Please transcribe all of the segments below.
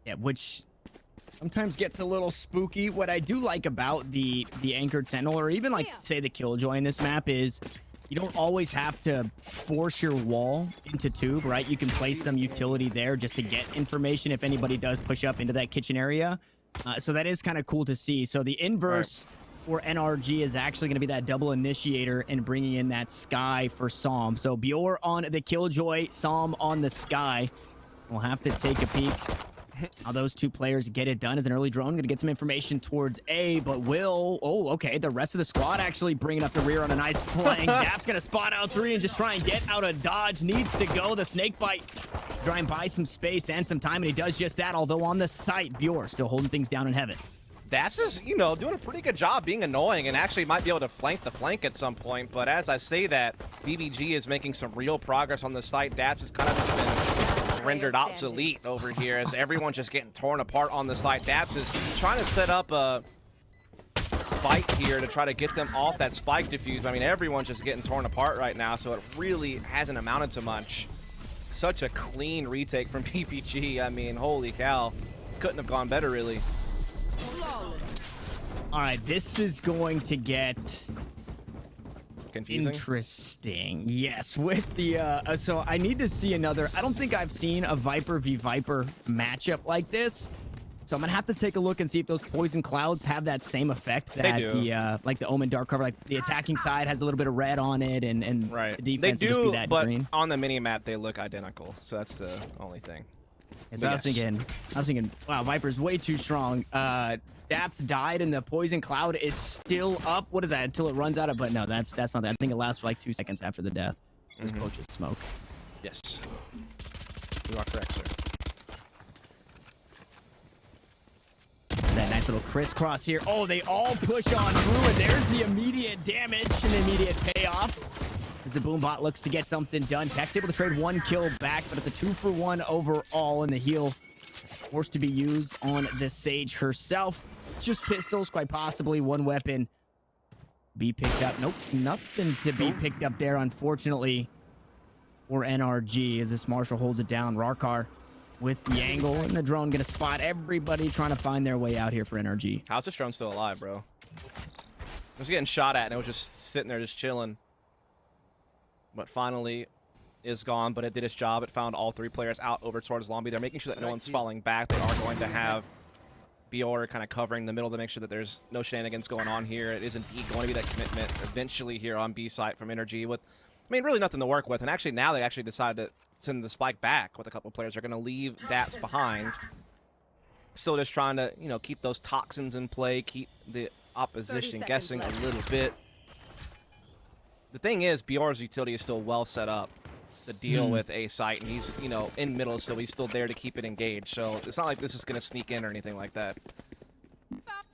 Yeah, which sometimes gets a little spooky. What I do like about the anchored sentinel, or even like say the killjoy in this map, is you don't always have to force your wall into tube, right? You can place some utility there just to get information if anybody does push up into that kitchen area. So that is kind of cool to see. So the inverse for NRG is actually going to be that double initiator and bringing in that sky for Psalm. So Bior on the killjoy, Psalm on the sky. We'll have to take a peek how those two players get it done. As an early drone, gonna get some information towards A, but will, oh, okay, the rest of the squad actually bringing up the rear on a nice flank. Dap's gonna spot out 3 and just try and get out of dodge. Needs to go. The snake bite, try and buy some space and some time, and he does just that, although on the site, Bjor still holding things down in heaven. Daps is, you know, doing a pretty good job being annoying and actually might be able to flank the flank at some point, but as I say that, BBG is making some real progress on the site. Daps has kind of just been rendered obsolete over here as everyone's just getting torn apart on the site. Daps is trying to set up a fight here to try to get them off that spike defuse. I mean, everyone's just getting torn apart right now, so it really hasn't amounted to much. Such a clean retake from BBG. I mean, holy cow. Couldn't have gone better, really. All right, this is going to get confusing. Interesting. Yes, with the so I need to see another. I don't think I've seen a Viper v Viper matchup like this. So I'm gonna have to take a look and see if those poison clouds have that same effect that the like the Omen dark cover, like the attacking side has a little bit of red on it, and right. The defense they do, just be that but green. On the mini map they look identical. So that's the only thing. So I was thinking, wow, Viper's way too strong. Daps died and the poison cloud is still up. What is that until it runs out of? But no, that's not that. I think it lasts for like 2 seconds after the death. Just poaches smoke. Yes, you are correct, sir. That nice little crisscross here. Oh, they all push on through, and there's the immediate damage and immediate payoff. As the Boombot looks to get something done. Tech's able to trade 1 kill back, but it's a 2-for-1 overall, and the heal forced to be used on the Sage herself. Just pistols, quite possibly 1 weapon. Be picked up. Nope, nothing to be picked up there, unfortunately, for NRG, as this Marshall holds it down. Rarkar with the angle, and the drone gonna spot everybody trying to find their way out here for NRG. How's this drone still alive, bro? It was getting shot at, and it was just sitting there just chilling. But finally is gone, but it did its job. It found all 3 players out over towards Lombi. They're making sure that no one's falling back. They are going to have Bior kind of covering the middle to make sure that there's no shenanigans going on here. It is indeed going to be that commitment eventually here on B site from NRG with, I mean, really nothing to work with. And actually now they actually decided to send the spike back with a couple of players. They're going to leave Daps behind. Still just trying to, you know, keep those toxins in play, keep the opposition guessing a little bit. The thing is, Bior's utility is still well set up to deal with a site, and he's, you know, in middle, so he's still there to keep it engaged. So it's not like this is going to sneak in or anything like that.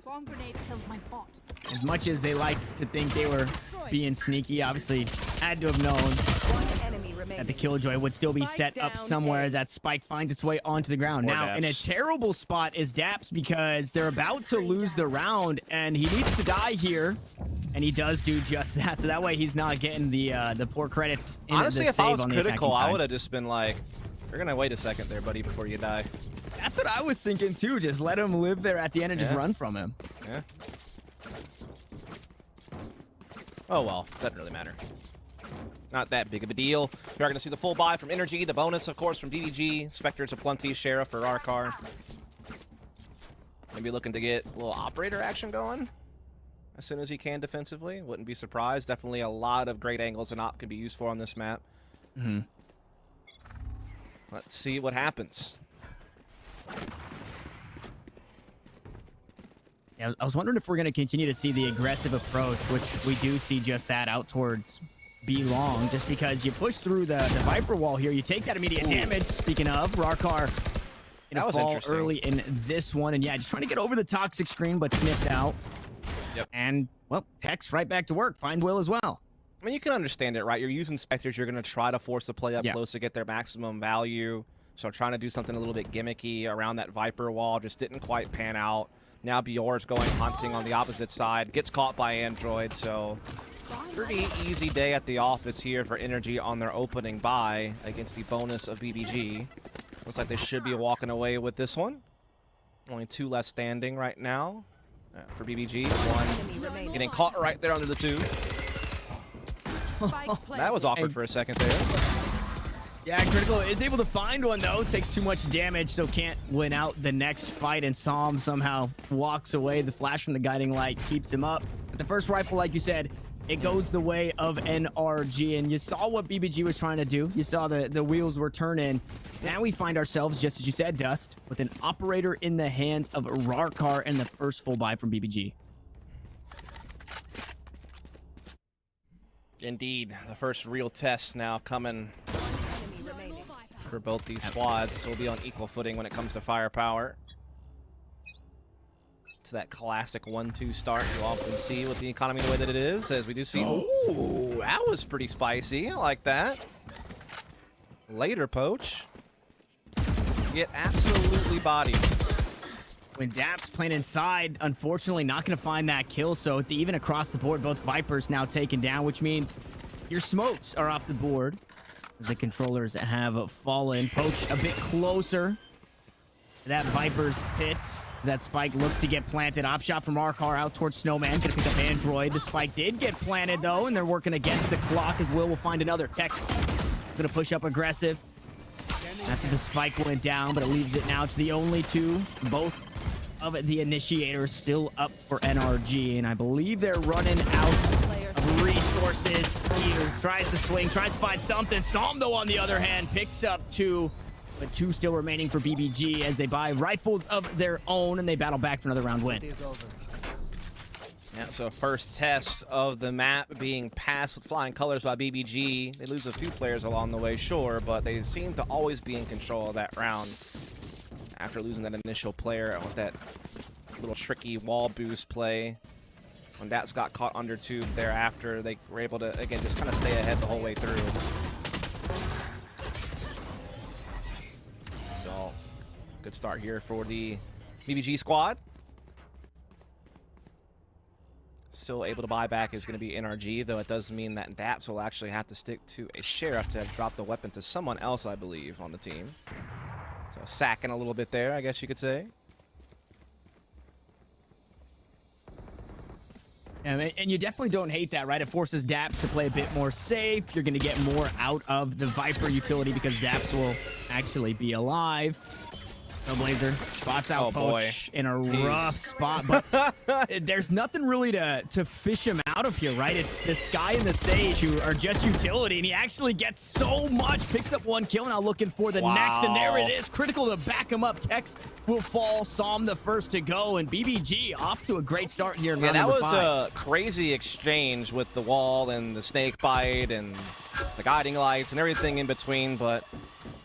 Swarm grenade killed my bot. As much as they liked to think they were being sneaky, obviously had to have known that the Killjoy would still be set up somewhere as that spike finds its way onto the ground. Now, in a terrible spot is Daps, because they're about to lose the round, and he needs to die here. And he does do just that, so that way he's not getting the poor credits. Honestly, if I was critical, I would have have just been like, "You're gonna wait a second there, buddy, before you die." That's what I was thinking too. Just let him live there at the end and just run from him. Yeah. Oh well, doesn't really matter. Not that big of a deal. We are gonna see the full buy from NRG, the bonus, of course, from BBG. Spectres aplenty, Sheriff for Rarkar. Maybe looking to get a little operator action going as soon as he can defensively. Wouldn't be surprised. Definitely a lot of great angles an op could be used for on this map. Let's see what happens. Yeah, I was wondering if we're going to continue to see the aggressive approach, which we do see just that out towards B long, just because you push through the Viper wall here, you take that immediate damage. Speaking of, Rarkar gonna fall early in this one, and yeah, just trying to get over the toxic screen, but sniffed out. Yep. And, well, Tech's right back to work. Find Will as well. I mean, you can understand it, right? You're using Spectres. You're going to try to force the play up close to get their maximum value. So trying to do something a little bit gimmicky around that Viper wall just didn't quite pan out. Now Bior's going hunting on the opposite side. Gets caught by Android, so pretty easy day at the office here for NRG on their opening buy against the bonus of BBG. Looks like they should be walking away with this one. Only 2 left standing right now for BBG. 1 getting caught right there under the 2. That was awkward for a second there. Yeah, Critical is able to find one, though. Takes too much damage, so can't win out the next fight. And Psalm somehow walks away. The flash from the guiding light keeps him up. But the first rifle, like you said, it goes the way of NRG. And you saw what BBG was trying to do. You saw the wheels were turning. Now we find ourselves, just as you said, Dust, with an operator in the hands of Rarkar and the first full buy from BBG. Indeed, the first real test now coming for both these squads. This will be on equal footing when it comes to firepower. It's that classic 1-2 start you often see with the economy the way that it is, as we do see. Oh, that was pretty spicy. I like that. Later, Poach. Get absolutely bodied. When Dap's playing inside, unfortunately not going to find that kill, so it's even across the board. Both Vipers now taken down, which means your smokes are off the board as the controllers have fallen. Poach a bit closer to that Viper's pit as that spike looks to get planted. Op shot from Rarkar out towards Snowman. Gonna pick up Android. The spike did get planted, though, and they're working against the clock as Will find another. Text gonna push up aggressive after the spike went down, but it leaves it now to the only 2. Both of the initiators still up for NRG, and I believe they're running out of resources. He tries to swing, tries to find something. Psalm, though, on the other hand, picks up 2, but 2 still remaining for BBG as they buy rifles of their own, and they battle back for another round win. Yeah, so first test of the map being passed with flying colors by BBG. They lose a few players along the way, sure, but they seem to always be in control of that round after losing that initial player with that little tricky wall boost play. When Dats got caught under tube thereafter, they were able to, again, just kind of stay ahead the whole way through. So, good start here for the BBG squad. Still able to buy back is going to be NRG, though it does mean that Daps will actually have to stick to a Sheriff to drop the weapon to someone else, I believe, on the team. So sacking a little bit there, I guess you could say. And you definitely don't hate that, right? It forces Daps to play a bit more safe. You're going to get more out of the Viper utility because Daps will actually be alive. No Blazer spots out Poach in a rough spot, but there's nothing really to fish him out of here, right? It's the Sky and the Sage who are just utility, and he actually gets so much, picks up 1 kill, now looking for the next, and there it is. Critical to back him up. Tex will fall, Psalm the first to go, and BBG off to a great start here in round number 5. Yeah, that was a crazy exchange with the wall and the snake bite and the guiding lights and everything in between, but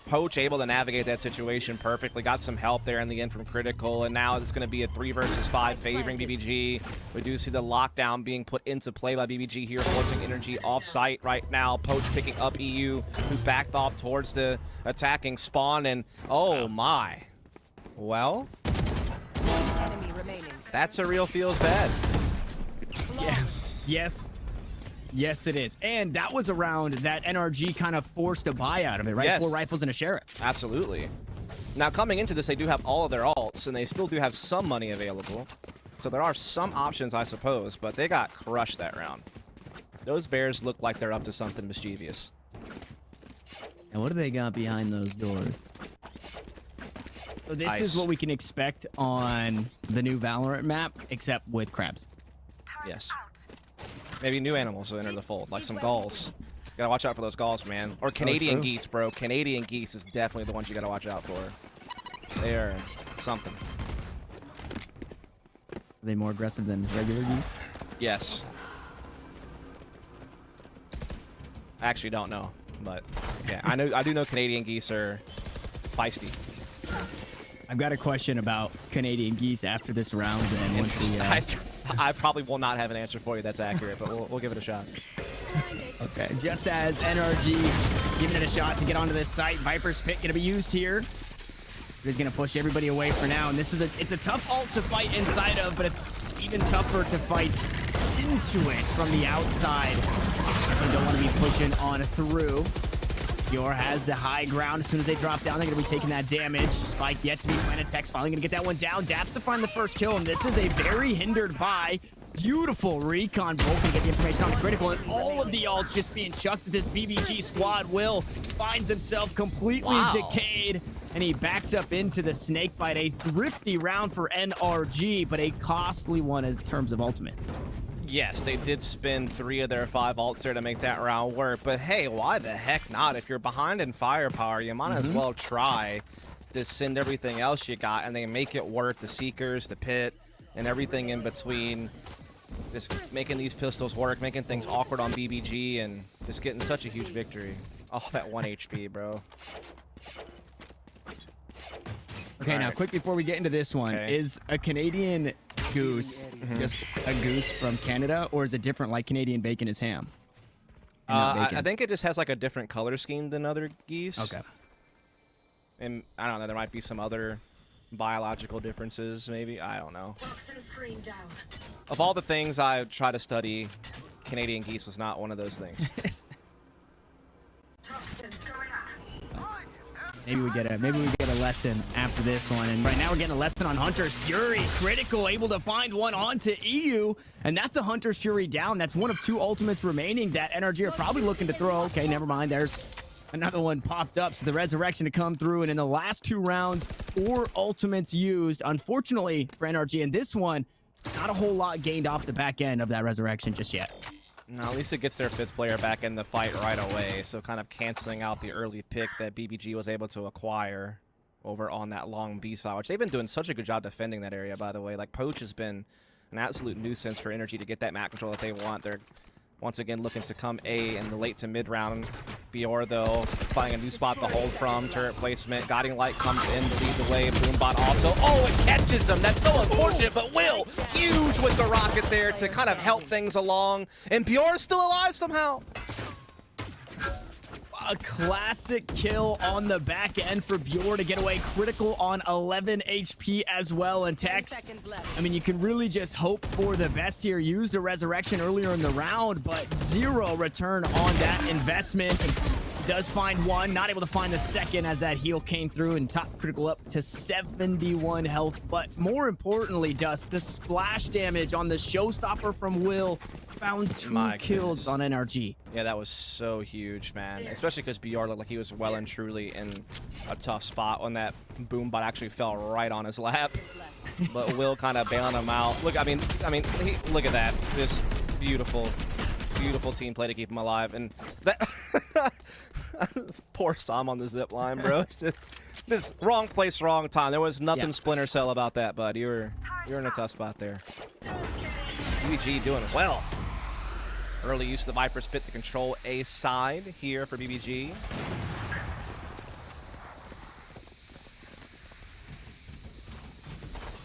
Poach able to navigate that situation perfectly. Got some help there in the end from Critical, and now it's going to be a 3 versus 5 favoring BBG. We do see the lockdown being put into play by BBG here, forcing NRG off-site right now. Poach picking up EU, who backed off towards the attacking spawn, and oh my. Well, that's a real feels bad. Yeah. Yes. Yes, it is. And that was a round that NRG kind of forced a buy out of it, right? Yes. 4 rifles and a Sheriff. Absolutely. Now, coming into this, they do have all of their alts, and they still do have some money available. So there are some options, I suppose, but they got crushed that round. Those Bears look like they're up to something mischievous. And what do they got behind those doors? So this is what we can expect on the new Valorant map, except with crabs. Yes. Maybe new animals will enter the fold, like some gulls. You gotta watch out for those gulls, man. Or Canadian geese, bro. Canadian geese is definitely the ones you gotta watch out for. They are something. Are they more aggressive than regular geese? Yes. I actually don't know, but yeah, I do know Canadian geese are feisty. I've got a question about Canadian geese after this round, and once we, I probably will not have an answer for you that's accurate, but we'll give it a shot. Okay, just as NRG giving it a shot to get onto this site, Viper's Pit going to be used here. He's going to push everybody away for now, and this is it's a tough ult to fight inside of, but it's even tougher to fight into it from the outside. You don't want to be pushing on through. Pure has the high ground. As soon as they drop down, they're going to be taking that damage. Spike yet to be planted. Tech's finally going to get that one down. Daps to find the first kill, and this is a very hindered by beautiful recon. Both can get the information on the critical, and all of the ults just being chucked at this BBG squad. Will finds himself completely decayed, and he backs up into the snakebite. A thrifty round for NRG, but a costly one in terms of ultimates. Yes, they did spin 3 of their 5 ults there to make that round work, but hey, why the heck not? If you're behind in firepower, you might as well try to send everything else you got, and they make it work. The Seekers, the Pit, and everything in between. Just making these pistols work, making things awkward on BBG, and just getting such a huge victory. Oh, that 1 HP, bro. Okay, now quick before we get into this one, is a Canadian goose just a goose from Canada, or is it different like Canadian bacon is ham? I think it just has like a different color scheme than other geese. Okay. And I don't know, there might be some other biological differences, maybe. I don't know. Of all the things I try to study, Canadian geese was not one of those things. Maybe we get a lesson after this one. And right now we're getting a lesson on Hunter's Fury. Critical, able to find one onto EU, and that's a Hunter's Fury down. That's one of 2 ultimates remaining that NRG are probably looking to throw. Okay, never mind. There's another one popped up, so the resurrection to come through. And in the last 2 rounds, 4 ultimates used. Unfortunately for NRG in this one, not a whole lot gained off the back end of that resurrection just yet. No, at least it gets their 5th player back in the fight right away, so kind of canceling out the early pick that BBG was able to acquire over on that long B side, which they've been doing such a good job defending that area, by the way. Like, Poach has been an absolute nuisance for NRG to get that map control that they want. They're once again looking to come A in the late to mid round. Bior, though, finding a new spot to hold from. Turret placement. Guiding Light comes in to lead the way. Boombot also. Oh, it catches him. That's so unfortunate, but Will, huge with the rocket there to kind of help things along. And Bior is still alive somehow. A classic kill on the back end for Bjor to get away. Critical on 11 HP as well. And Tex, I mean, you can really just hope for the best here. Used a resurrection earlier in the round, but 0 return on that investment. Does find one, not able to find the second as that heal came through, and top critical up to 71 health. But more importantly, Dust, the splash damage on the showstopper from Will. Found 2 kills on NRG. Yeah, that was so huge, man. Especially because BR looked like he was well and truly in a tough spot when that Boombot actually fell right on his lap. But Will kind of bailing him out. Look, I mean, look at that. Just beautiful, beautiful team play to keep him alive. And that poor Sam on the zip line, bro. This wrong place, wrong time. There was nothing Splinter Cell about that, bud. You're in a tough spot there. BBG doing well. Early use of the Viper's Pit to control A side here for BBG.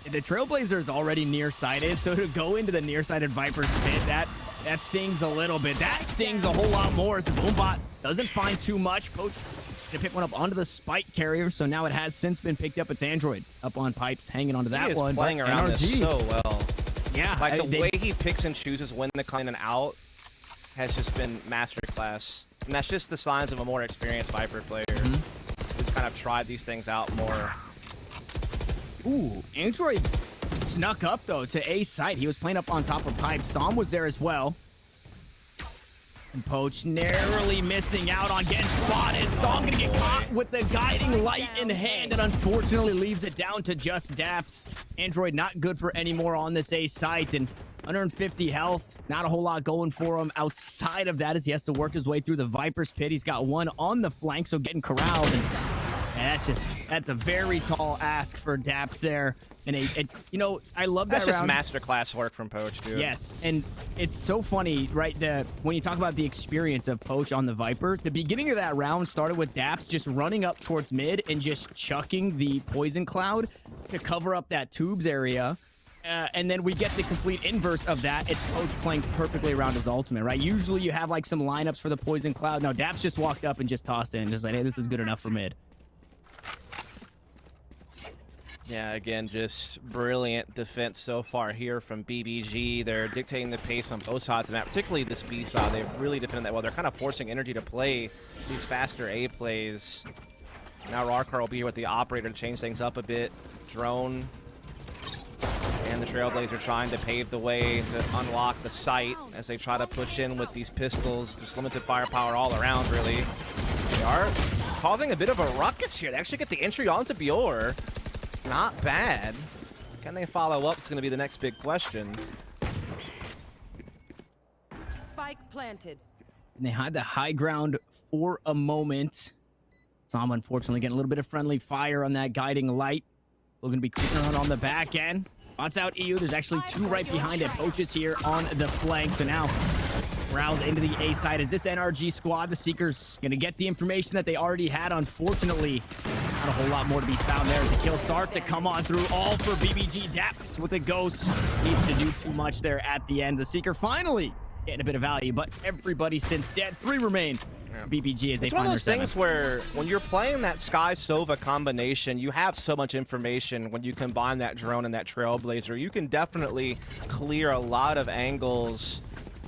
The Trailblazer is already nearsighted, so to go into the nearsighted Viper's Pit, that stings a little bit. That stings a whole lot more. So Boombot doesn't find too much. Poach to pick one up onto the spike carrier, so now it has since been picked up. It's Android up on pipes, hanging onto that one. He is playing around this so well. Yeah, like the way he picks and chooses when to come in and out has just been masterclass, and that's just the signs of a more experienced Viper player who's kind of tried these things out more. Ooh, Android snuck up though to A site. He was playing up on top of pipe. Som was there as well. And Poach narrowly missing out on getting spotted. Som gonna get caught with the guiding light in hand, and unfortunately leaves it down to just Daps. Android not good for any more on this A site, and 150 health. Not a whole lot going for him outside of that as he has to work his way through the Viper's Pit. He's got one on the flank, so getting corralled. And that's a very tall ask for Daps there. And you know, I love that That's round. just masterclass work from Poach, dude. Yes, and it's so funny, right? When you talk about the experience of Poach on the Viper, the beginning of that round started with Daps just running up towards mid and just chucking the poison cloud to cover up that tubes area. And then we get the complete inverse of that. It's Poach playing perfectly around his ultimate, right? Usually you have like some lineups for the poison cloud. No, Daps just walked up and just tossed in, just like, hey, this is good enough for mid. Yeah, again, just brilliant defense so far here from BBG. They're dictating the pace on both sides of the map, particularly this B side. They've really defended that well. They're kind of forcing NRG to play these faster A plays. Now Rarkar will be here with the operator to change things up a bit. Drone and the Trailblazer trying to pave the way to unlock the site as they try to push in with these pistols. Just limited firepower all around, really. They are causing a bit of a ruckus here. They actually get the entry onto Bjor. Not bad. Can they follow up? It's going to be the next big question. Spike planted. And they had the high ground for a moment. Som unfortunately getting a little bit of friendly fire on that guiding light. We're going to be creeping around on the back end. Spots out EU. There's actually two right behind it. Poaches here on the flank. So now round into the A side. Is this NRG squad? The Seekers going to get the information that they already had. Unfortunately, not a whole lot more to be found there as the kills start to come on through. All for BBG. Depths with the Ghost. Needs to do too much there at the end. The Seeker finally getting a bit of value, but everybody since dead. 3 remain. BBG as they It's one find of their those things 7th. where when you're playing that Sky Sova combination, you have so much information. When you combine that drone and that Trailblazer, you can definitely clear a lot of angles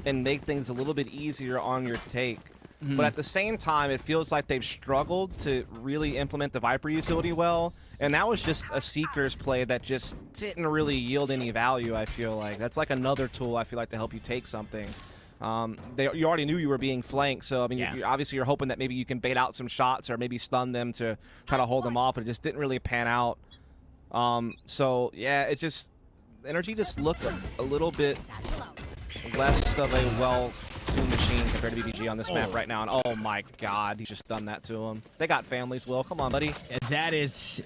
and make things a little bit easier on your take. But at the same time, it feels like they've struggled to really implement the Viper utility well. And that was just a Seekers play that just didn't really yield any value, I feel like. That's like another tool, I feel like, to help you take something. You already knew you were being flanked, so I mean, Yeah. obviously you're hoping that maybe you can bait out some shots or maybe stun them to try to hold them off, but it just didn't really pan out. So yeah, it just NRG just looked a little bit less of a well-tuned machine compared to BBG on this map right now. And oh my God, he's just done that to him. They got families, Will. Come on, buddy. That is,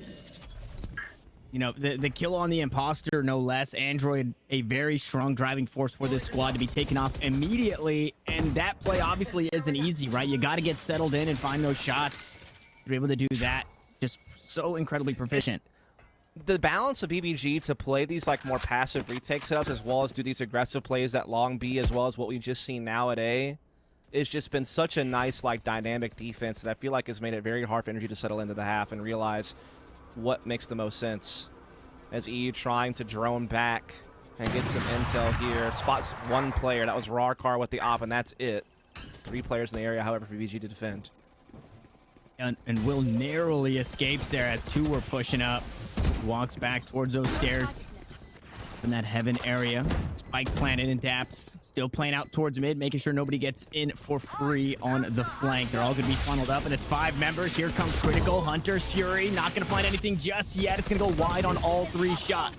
you know, the kill on the imposter, no less. Android, a very strong driving force for this squad to be taken off immediately. And that play obviously isn't easy, right? You got to get settled in and find those shots. You're able to do that. Just so incredibly proficient. The balance of BBG to play these like more passive retake setups as well as do these aggressive plays at long B as well as what we've just seen now at A, it's just been such a nice like dynamic defense that I feel like has made it very hard for NRG to settle into the half and realize what makes the most sense. As EU trying to drone back and get some intel here. Spots one player, that was Rarkar with the op, and that's it. 3 players in the area, however, for BBG to defend. And Will narrowly escapes there as 2 were pushing up. Walks back towards those stairs in that heaven area. Spike planted and Daps still playing out towards mid, making sure nobody gets in for free on the flank. They're all going to be funneled up, and it's 5 members. Here comes Critical. Hunter's Fury. Not going to find anything just yet. It's going to go wide on all 3 shots.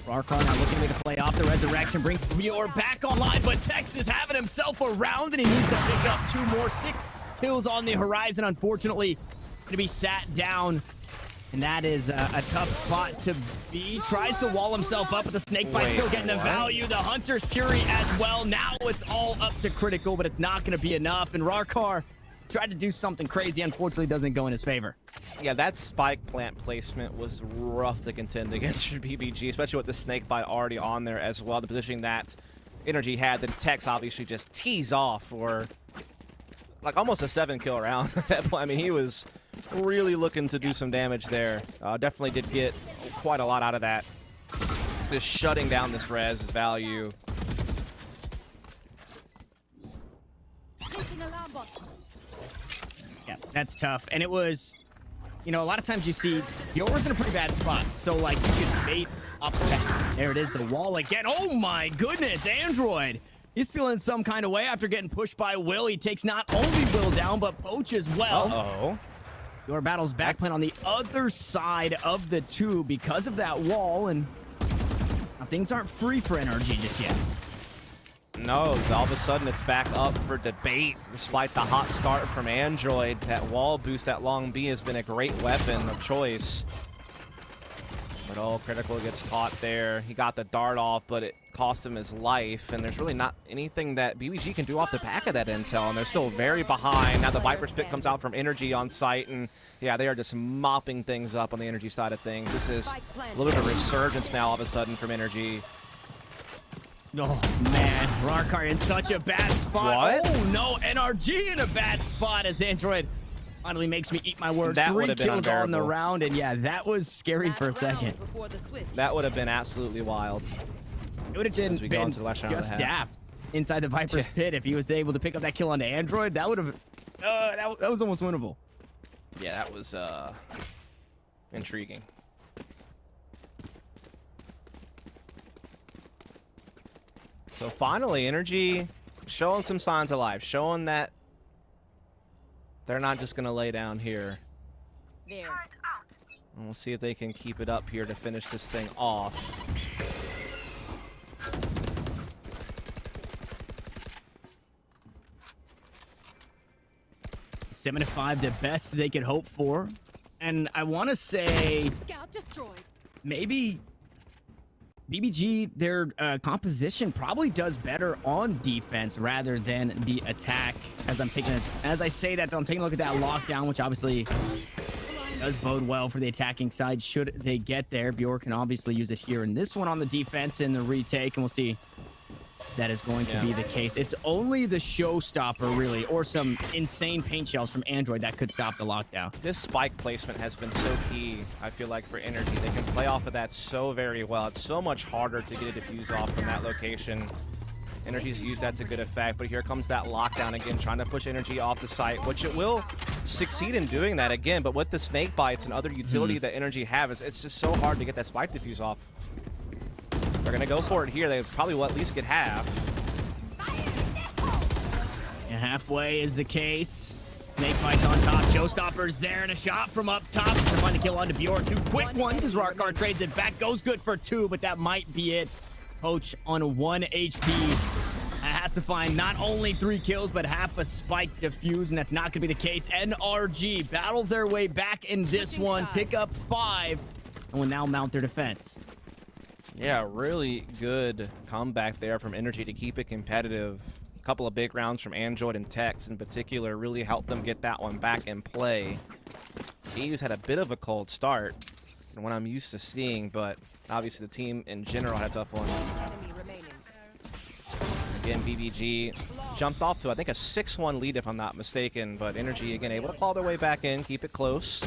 Rarkar now looking to make a play off the resurrection. Brings Bjor back online, but Texas having himself a round, and he needs to pick up 2 more. 6 kills on the horizon. Unfortunately, going to be sat down. And that is a tough spot to be. Tries to wall himself up, but the snake bite still getting the value. The Hunter's Fury as well. Now it's all up to Critical, but it's not going to be enough. And Rarkar tried to do something crazy. Unfortunately, doesn't go in his favor. Yeah, that spike plant placement was rough to contend against your BBG, especially with the snake bite already on there as well. The positioning that NRG had, then Tex obviously just tees off for like almost a 7-kill round at that point. I mean, he was really looking to do some damage there. Definitely did get quite a lot out of that. Just shutting down this res is value. Yeah, that's tough. And it was, you know, a lot of times you see Bjor's in a pretty bad spot. So, like, you could bait up. There it is, the wall again. Oh, my goodness, Android. He's feeling some kind of way after getting pushed by Will. He takes not only Will down, but Poach as well. Uh-oh. Your battle's backplan on the other side of the tube because of that wall, and things aren't free for NRG just yet. No, all of a sudden it's back up for debate despite the hot start from Android. That wall boost at long B has been a great weapon of choice. But oh, Critical gets caught there. He got the dart off, but it cost him his life. And there's really not anything that BBG can do off the back of that intel. And they're still very behind. Now the Viper Spit comes out from NRG on site. And yeah, they are just mopping things up on the NRG side of things. This is a little bit of a resurgence now all of a sudden from NRG. Oh, man. Rarkar in such a bad spot. What? Oh, no. NRG in a bad spot as Android Finally makes me eat my words. That 3 would have been kills on the unbearable. round, and yeah, that was scary for a Last round second. before the switch. That would have been absolutely wild. It would have been, As we go into the last round and a just half. daps inside the Viper's pit if he was able to pick up that kill on the Android. That would have, that was almost winnable. Yeah, that was intriguing. So finally, NRG showing some signs of life, showing that they're not just going to lay down here. There. And we'll see if they can keep it up here to finish this thing off. 7-5, the best they could hope for. And I want to say Scout destroyed. maybe BBG, their composition probably does better on defense rather than the attack. As I say that, though, I'm taking a look at that lockdown, which obviously does bode well for the attacking side should they get there. Bjork can obviously use it here in this one on the defense in the retake, and we'll see if that is going to be the case. It's only the showstopper, really, or some insane paint shells from Android that could stop the lockdown. This spike placement has been so key, I feel like, for NRG. They can play off of that so very well. It's so much harder to get a defuse off from that location. NRG's used that to good effect, but here comes that lockdown again, trying to push NRG off the site, which it will succeed in doing that again, but with the snake bites and other utility that NRG have, it's just so hard to get that spike defuse off. They're going to go for it here. They probably will at least get half. And halfway is the case. Snake fights on top. Showstopper's there, and a shot from up top to find a kill onto Bjork. 2 quick ones as Rarkar trades it back. Goes good for 2, but that might be it. Poach on 1 HP. Has to find not only 3 kills, but half a spike defuse, and that's not going to be the case. NRG battle their way back in this one, pick up 5, and will now mount their defense. Yeah, really good comeback there from NRG to keep it competitive. A couple of big rounds from Android and Tex in particular really helped them get that one back in play. EU's had a bit of a cold start than what I'm used to seeing, but obviously the team in general had a tough one. Enemy remaining. Again, BBG jumped off to, I think, a 6-1 lead, if I'm not mistaken, but NRG, again, able to claw their way back in, keep it close.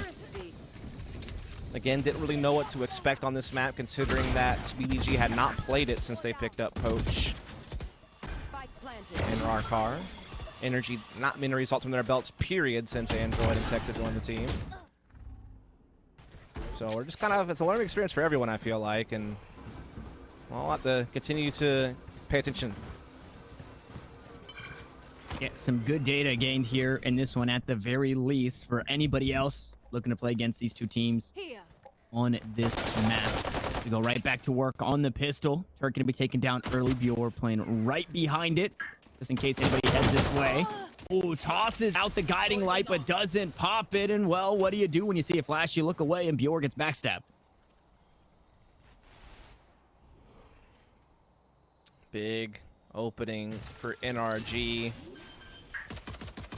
Again, didn't really know what to expect on this map, considering that BBG had not played it since they picked up Poach Spike planted. and Rarkar. NRG, not many results from their belts, period, since Android and Tex have joined the team. So we're just kind of, it's a learning experience for everyone, I feel like, and we'll have to continue to pay attention. Yeah, some good data gained here in this one at the very least for anybody else looking to play against these two teams Here. on this map. We go right back to work on the pistol. Turk going to be taken down early. Bjork playing right behind it, just in case anybody heads this way. Ooh, tosses out the guiding light, but doesn't pop it. And, well, what do you do when you see a flash? You look away, and Bjork gets backstabbed. Big opening for NRG.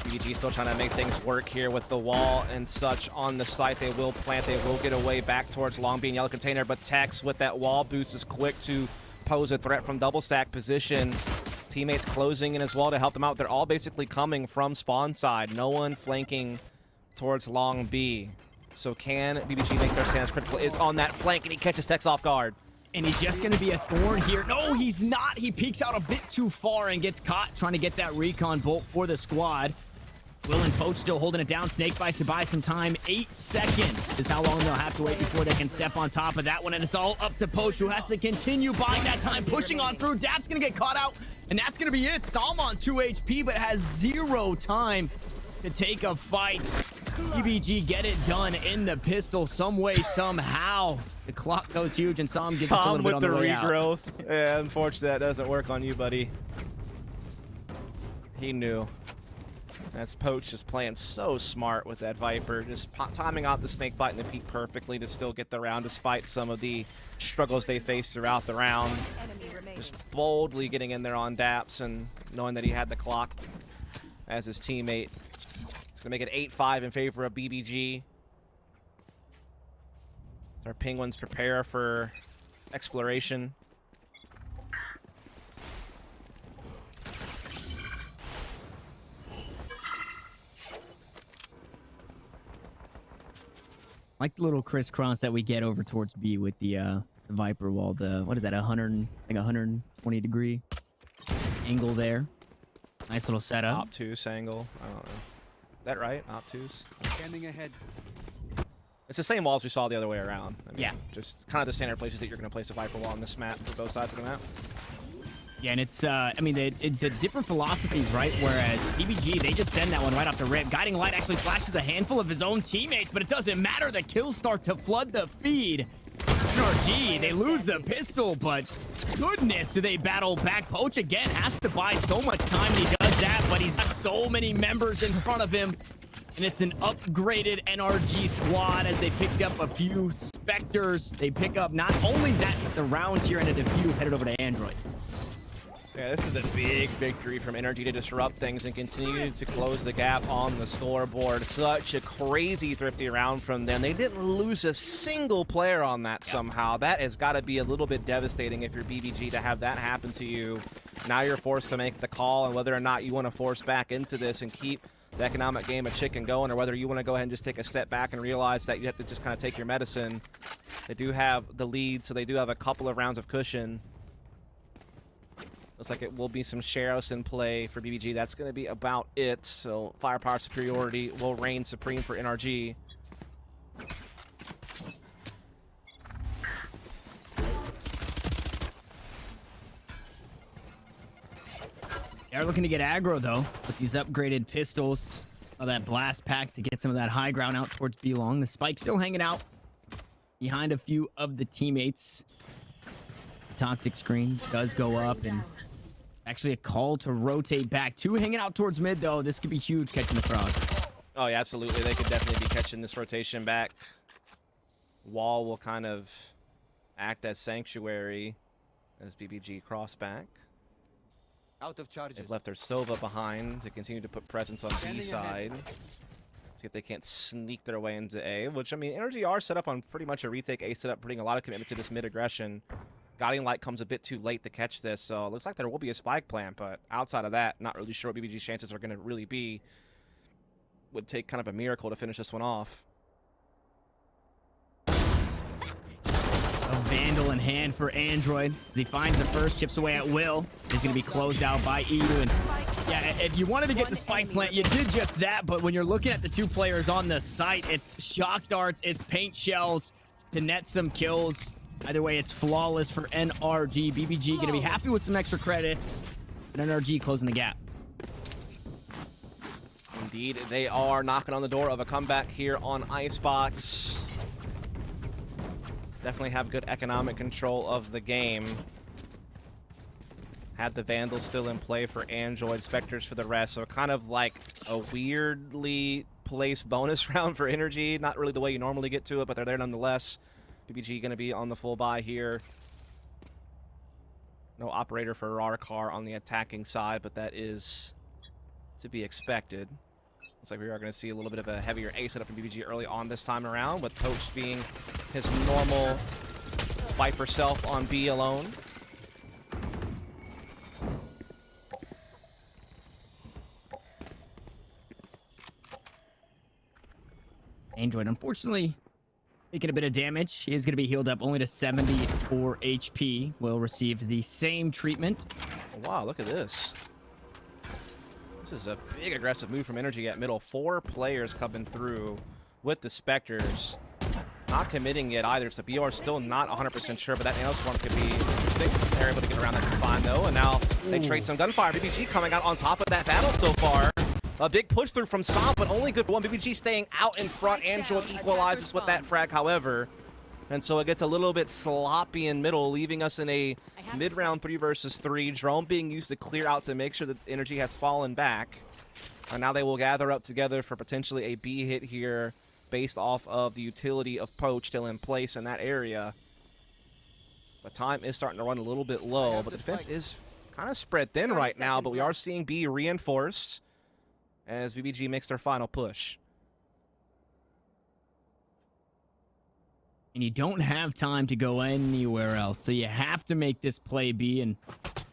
BBG still trying to make things work here with the wall and such on the site. They will plant. They will get away back towards Long Bean Yellow Container, but Tex with that wall boost is quick to pose a threat from double stack position. Teammates closing in as well to help them out. They're all basically coming from spawn side. No one flanking towards Long B. So can BBG make their stance critical? Is on that flank, and he catches Tex off guard. And he's just going to be a thorn here. No, he's not. He peeks out a bit too far and gets caught trying to get that recon bolt for the squad. Will and Poach still holding it down. Snake bites to buy some time. 8 seconds is how long they'll have to wait before they can step on top of that one. And it's all up to Poach, who has to continue buying that time, pushing on through. Dap's going to get caught out, and that's going to be it. Salm on 2 HP, but has 0 time to take a fight. BBG get it done in the pistol some way, somehow. The clock goes huge, and Salm gets us a little bit on the way out. regrowth. Yeah, unfortunately, that doesn't work on you, buddy. He knew. That's Poach just playing so smart with that Viper, just timing out the snake bite and the peek perfectly to still get the round despite some of the struggles they faced throughout the round. Enemy remaining. Just boldly getting in there on Daps and knowing that he had the clock as his teammate. It's going to make it 8-5 in favor of BBG. Our Penguins prepare for exploration. Like the little crisscross that we get over towards B with the Viper wall. The what is that? 120 degree angle there. Nice little setup. Obtuse angle. I don't know. Is that right? Obtuse. Scanning ahead. It's the same walls we saw the other way around. I mean, Yeah. Just kind of the standard places that you're going to place a Viper wall on this map for both sides of the map. Yeah, and it's, I mean, the different philosophies, right? Whereas BBG, they just send that one right off the rip. Guiding Light actually flashes a handful of his own teammates, but it doesn't matter. The kills start to flood the feed. NRG, they lose the pistol, but goodness, do they battle back? Poach, again, has to buy so much time, and he does that, but he's got so many members in front of him. And it's an upgraded NRG squad as they picked up a few Spectres. They pick up not only that, but the rounds here and a defuse headed over to Android. Yeah, this is a big victory from NRG to disrupt things and continue to close the gap on the scoreboard. Such a crazy thrifty round from them. They didn't lose a single player on that somehow. That has got to be a little bit devastating if you're BBG to have that happen to you. Now you're forced to make the call on whether or not you want to force back into this and keep the economic game of chicken going, or whether you want to go ahead and just take a step back and realize that you have to just kind of take your medicine. They do have the lead, so they do have a couple of rounds of cushion. Looks like it will be some Sharos in play for BBG. That's going to be about it. So firepower superiority will reign supreme for NRG. They're looking to get aggro, though, with these upgraded pistols. That blast pack to get some of that high ground out towards B long. The spike still hanging out behind a few of the teammates. Toxic screen does go up, and actually a call to rotate back. Two hanging out towards mid, though. This could be huge catching the cross. Oh, yeah, absolutely. They could definitely be catching this rotation back. Wall will kind of act as sanctuary as BBG cross back. Out of charges. They've left their Sova behind to continue to put presence on B side. See if they can't sneak their way into A, which, I mean, NRG are set up on pretty much a retake A setup, putting a lot of commitment to this mid-aggression. Guiding Light comes a bit too late to catch this, so it looks like there will be a spike plant, but outside of that, not really sure what BBG's chances are going to really be. Would take kind of a miracle to finish this one off. A Vandal in hand for Android. As he finds the first, chips away at will. He's going to be closed out by Edu. And yeah, if you wanted to get the spike plant, you did just that. But when you're looking at the two players on the site, it's shock darts, it's paint shells to net some kills. Either way, it's flawless for NRG. BBG going to be happy with some extra credits. But NRG closing the gap. Indeed, they are knocking on the door of a comeback here on Icebox. Definitely have good economic control of the game. Had the Vandals still in play for Android, Spectres for the rest, so kind of like a weirdly placed bonus round for NRG. Not really the way you normally get to it, but they're there nonetheless. BBG going to be on the full buy here. No operator for Rarkar on the attacking side, but that is to be expected. Looks like we are going to see a little bit of a heavier A setup from BBG early on this time around, with Poach being his normal Viper self on B alone. Android, unfortunately, taking a bit of damage. He is going to be healed up only to 74 HP. Will receive the same treatment. Oh, wow, look at this. This is a big aggressive move from NRG at middle. 4 players coming through with the Spectres. Not committing yet either, so BR still not 100% sure, but that Nanoswarm could be interesting. They're able to get around that just fine, though, and now they trade some gunfire. BBG coming out on top of that battle so far. A big push through from Som, but only good for one. BBG staying out in front. Android equalizes with that frag, however. And so it gets a little bit sloppy in middle, leaving us in a mid-round 3 versus 3. Drone being used to clear out to make sure that NRG has fallen back. And now they will gather up together for potentially a B hit here based off of the utility of Poach still in place in that area. But time is starting to run a little bit low, but the defense is kind of spread thin right now, but we are seeing B reinforced as BBG makes their final push. And you don't have time to go anywhere else, so you have to make this play B. And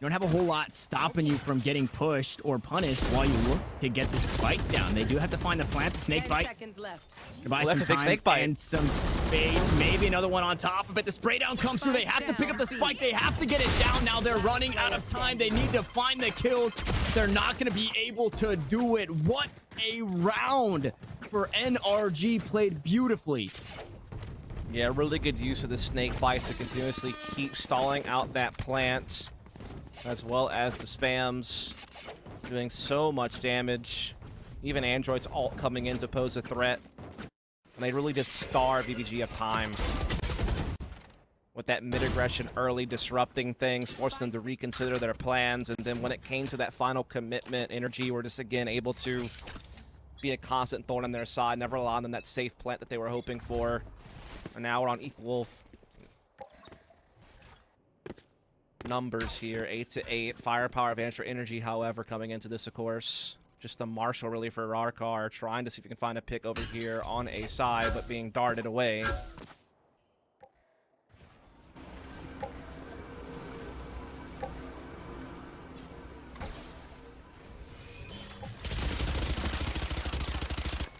don't have a whole lot stopping you from getting pushed or punished while you look to get the spike down. They do have to find the plant, the snake 10 bite. seconds left. To buy Well, that's some a big time snake bite. and some space. Maybe another one on top of it. The spray down comes through. They have to pick up the spike. They have to get it down. Now they're running out of time. They need to find the kills. They're not going to be able to do it. What a round for NRG. Played beautifully. Yeah, really good use of the snake bites to continuously keep stalling out that plant, as well as the spams, doing so much damage. Even Android's ult coming in to pose a threat. And they really just starve BBG of time with that mid-aggression early, disrupting things, forcing them to reconsider their plans. And then when it came to that final commitment, NRG were just, again, able to be a constant thorn on their side, never allowing them that safe plant that they were hoping for. And now we're on equal numbers here, 8-8. Firepower advantage for NRG, however, coming into this, of course. Just the Marshall, really, for Rarkar, trying to see if he can find a pick over here on a side, but being darted away.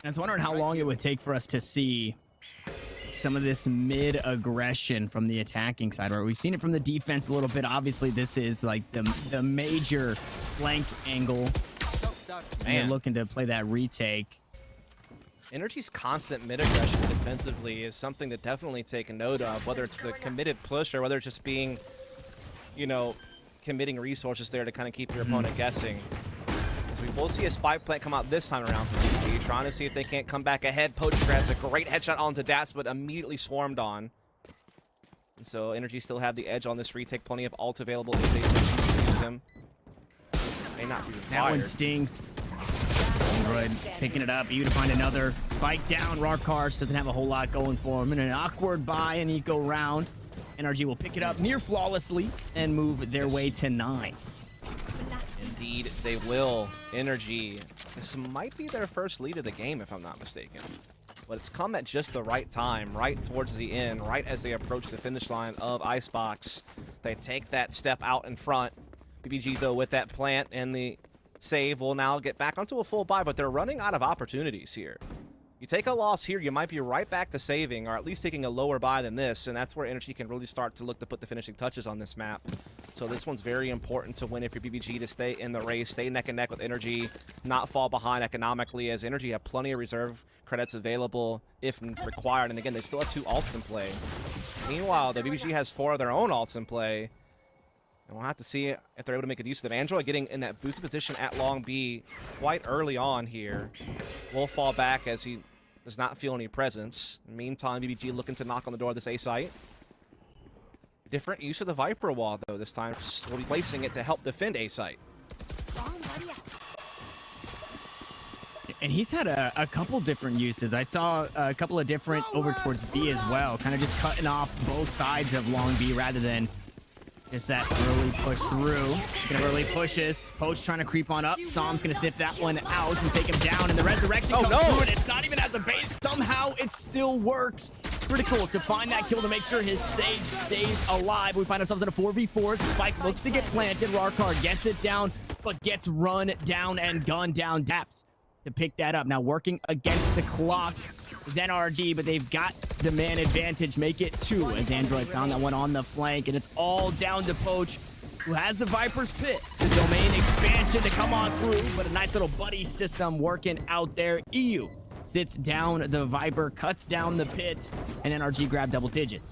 I was wondering how long it would take for us to see some of this mid-aggression from the attacking side. Right? We've seen it from the defense a little bit. Obviously, this is like the major flank angle. And you're looking to play that retake. NRG's constant mid-aggression defensively is something to definitely take a note of, whether it's the committed push or whether it's just being, you know, committing resources there to kind of keep your opponent guessing. So we will see a spike plant come out this time around for BBG, trying to see if they can't come back ahead. Poach grabs a great headshot onto Dats, but immediately swarmed on. And so NRG still have the edge on this retake. Plenty of ult available if they so choose to use them. May not be required. That one stings. Android picking it up. You to find another spike down. Rarkar doesn't have a whole lot going for him. In an awkward buy and eco round, NRG will pick it up near flawlessly and move their way to 9. Indeed, they will. NRG. This might be their first lead of the game, if I'm not mistaken. But it's come at just the right time, right towards the end, right as they approach the finish line of Icebox. They take that step out in front. BBG, though, with that plant and the save, will now get back onto a full buy, but they're running out of opportunities here. You take a loss here, you might be right back to saving, or at least taking a lower buy than this, and that's where NRG can really start to look to put the finishing touches on this map. So this one's very important to win if you're BBG, to stay in the race, stay neck and neck with NRG, not fall behind economically, as NRG have plenty of reserve credits available if required. And again, they still have 2 ults in play. Meanwhile, the BBG has 4 of their own ults in play. And we'll have to see if they're able to make a use of them. Android getting in that boosted position at long B quite early on here. Will fall back as he does not feel any presence. In the meantime, BBG looking to knock on the door of this A site. Different use of the Viper wall, though, this time. We'll be placing it to help defend A site. And he's had a couple different uses. I saw a couple of different over towards B as well. Kind of just cutting off both sides of long B rather than just that early push through. Gonna early pushes. Poach trying to creep on up. Psalm's gonna sniff that one out and take him down. And the resurrection comes through, and it's not even as a bait. Somehow it still works. Critical to find that kill to make sure his Sage stays alive. We find ourselves in a 4v4. Spike looks to get planted. Rarkar gets it down, but gets run down and gunned down. Daps to pick that up. Now working against the clock is NRG, but they've got the man advantage. Make it 2 as Android found that one on the flank, and it's all down to Poach, who has the Viper's Pit, the domain expansion to come on through, but a nice little buddy system working out there. EU sits down the Viper, cuts down the pit, and NRG grab double digits.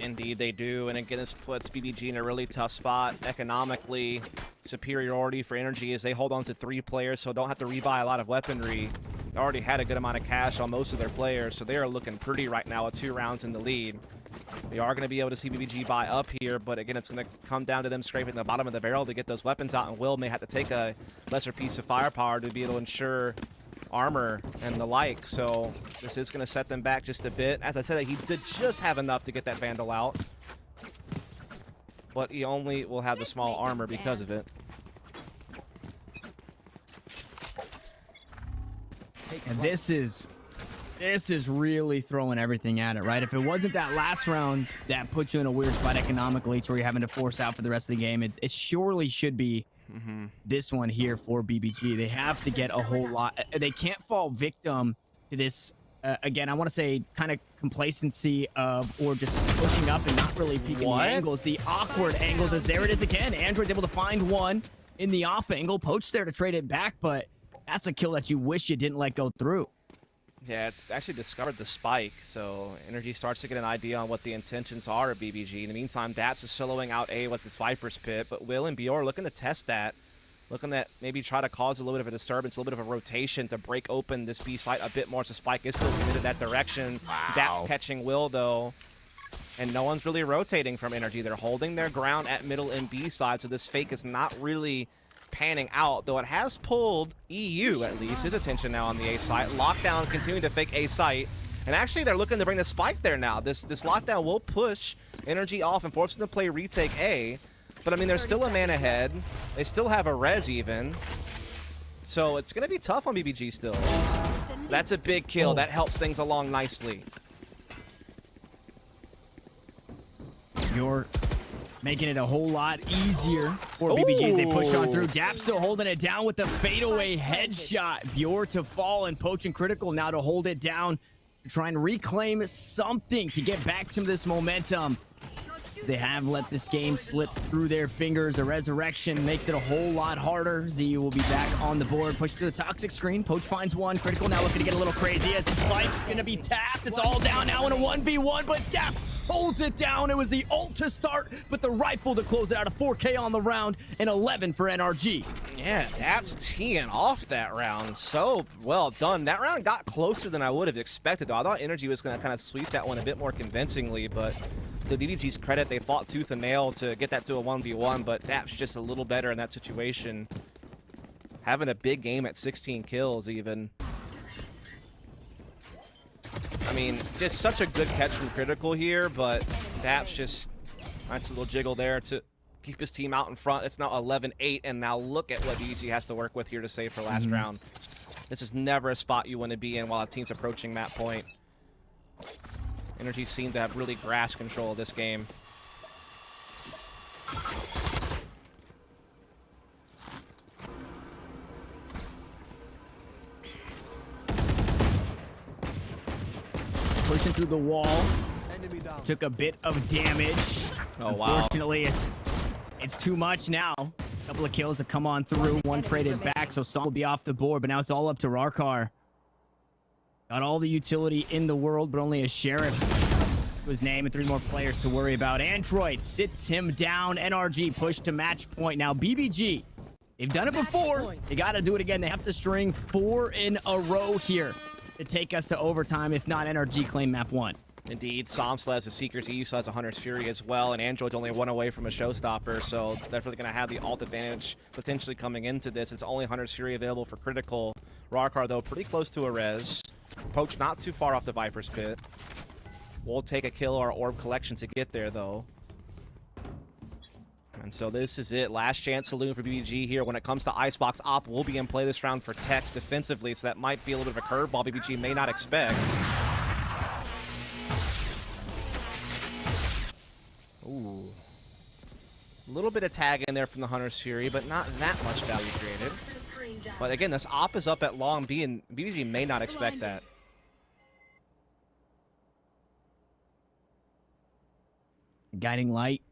Indeed, they do. And again, this puts BBG in a really tough spot. Economically, superiority for NRG as they hold on to 3 players, so don't have to rebuy a lot of weaponry. They already had a good amount of cash on most of their players, so they are looking pretty right now with 2 rounds in the lead. We are going to be able to see BBG buy up here, but again, it's going to come down to them scraping the bottom of the barrel to get those weapons out, and Will may have to take a lesser piece of firepower to be able to ensure armor and the like, so this is going to set them back just a bit. As I said, he did just have enough to get that Vandal out, but he only will have the small armor because of it. And this is This is really throwing everything at it, right? If it wasn't that last round that put you in a weird spot economically to where you're having to force out for the rest of the game, it surely should be this one here for BBG. They have to get a whole lot. They can't fall victim to this, again, I want to say kind of complacency of, or just pushing up and not really peeking the angles. The awkward angles, as there it is again. Android's able to find one in the off angle. Poach there to trade it back, but that's a kill that you wish you didn't let go through. Yeah, it's actually discovered the spike, so NRG starts to get an idea on what the intentions are of BBG. In the meantime, Daps is soloing out A with this Viper's Pit, but Will and Bjor looking to test that. Looking to maybe try to cause a little bit of a disturbance, a little bit of a rotation to break open this B site a bit more, so Spike is still committed that direction. Daps catching Will, though, and no one's really rotating from NRG. They're holding their ground at middle and B side, so this fake is not really panning out, though it has pulled EU, at least, his attention now on the A site. Lockdown continuing to fake A site, and actually they're looking to bring the spike there now. This lockdown will push NRG off and force them to play retake A, but I mean, there's still a man ahead. They still have a res even, so it's going to be tough on BBG still. That's a big kill. That helps things along nicely. You're making it a whole lot easier for BBG as they push on through. Dap still holding it down with the fadeaway headshot. Bjor to fall and Poach and Critical now to hold it down, to try and reclaim something to get back some of this momentum. They have let this game slip through their fingers. The resurrection makes it a whole lot harder. ZU will be back on the board. Push to the toxic screen. Poach finds one. Critical now looking to get a little crazy as the spike's gonna be tapped. It's all down now in a 1v1, but Dap holds it down. It was the ult to start, but the rifle to close it out. A 4K on the round and 11 for NRG. Yeah, Dap's teeing off that round. So well done. That round got closer than I would have expected, though. I thought NRG was going to kind of sweep that one a bit more convincingly, but to BBG's credit, they fought tooth and nail to get that to a 1v1, but Dap's just a little better in that situation. Having a big game at 16 kills even. I mean, just such a good catch from Critical here, but Dap's just nice little jiggle there to keep his team out in front. It's now 11-8, and now look at what BBG has to work with here to save for last round. This is never a spot you want to be in while a team's approaching that point. NRG seem to have really grasped control of this game. Pushing through the wall. Took a bit of damage. Oh, wow. Unfortunately, it's too much now. A couple of kills to come on through. One traded back, so Song will be off the board, but now it's all up to Rarkar. Got all the utility in the world, but only a Sheriff to his name and 3 more players to worry about. Android sits him down. NRG pushed to match point. Now BBG, they've done it before. They got to do it again. They have to string 4 in a row here to take us to overtime. If not, NRG claim map 1. Indeed, Samsla has a Seeker's EU, has a Hunter's Fury as well, and Android's only 1 away from a Showstopper, so definitely going to have the ult advantage potentially coming into this. It's only Hunter's Fury available for Critical. Rarkar, though, pretty close to a res. Poach not too far off the Viper's Pit. We'll take a kill or orb collection to get there, though. And so this is it. Last chance saloon for BBG here. When it comes to Icebox, Op will be in play this round for Tex defensively, so that might be a little bit of a curveball BBG may not expect. Ooh. A little bit of tag in there from the Hunter's Fury, but not that much value created. But again, this Op is up at long B, and BBG may not expect that. Guiding light.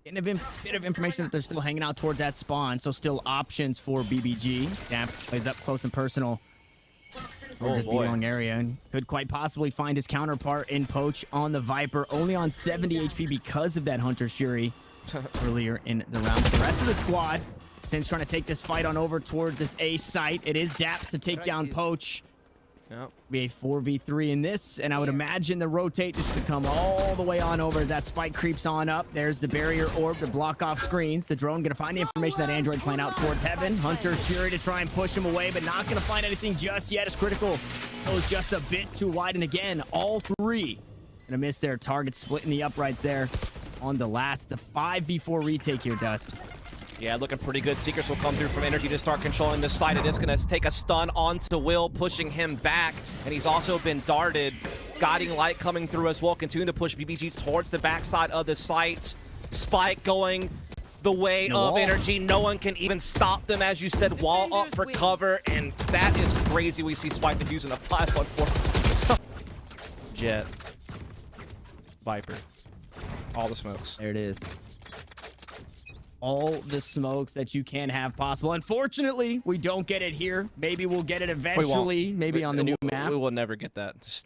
Getting a bit of information that they're still hanging out towards that spawn, so still options for BBG. Dap plays up close and personal. Oh, this boy. long area and could quite possibly find his counterpart in Poach on the Viper, only on 70 HP because of that Hunter's Fury earlier in the round. But the rest of the squad, since trying to take this fight on over towards this A site, it is Daps to take down Poach. Yep. Be a 4v3 in this, and I would imagine the rotate just to come all the way on over as that spike creeps on up. There's the barrier orb to block off screens. The drone gonna find the information that Android playing out towards heaven. Hunter's Fury to try and push him away, but not gonna find anything just yet as Critical goes just a bit too wide. And again, all 3 gonna miss their targets, splitting the uprights there on the last. It's a 5v4 retake here, Dust. Yeah, looking pretty good. Seekers will come through from NRG to start controlling this side. It is going to take a stun onto Will, pushing him back. And he's also been darted. Guiding Light coming through as well, continuing to push BBG towards the backside of the site. Spike going the way of NRG. No one can even stop them, as you said. Wall up for cover, and that is crazy. We see Spike defusing a 5-on-4. Jet. Viper. All the smokes. There it is. All the smokes that you can have possible. Unfortunately, we don't get it here. Maybe we'll get it eventually. Maybe on the new map. We will never get that.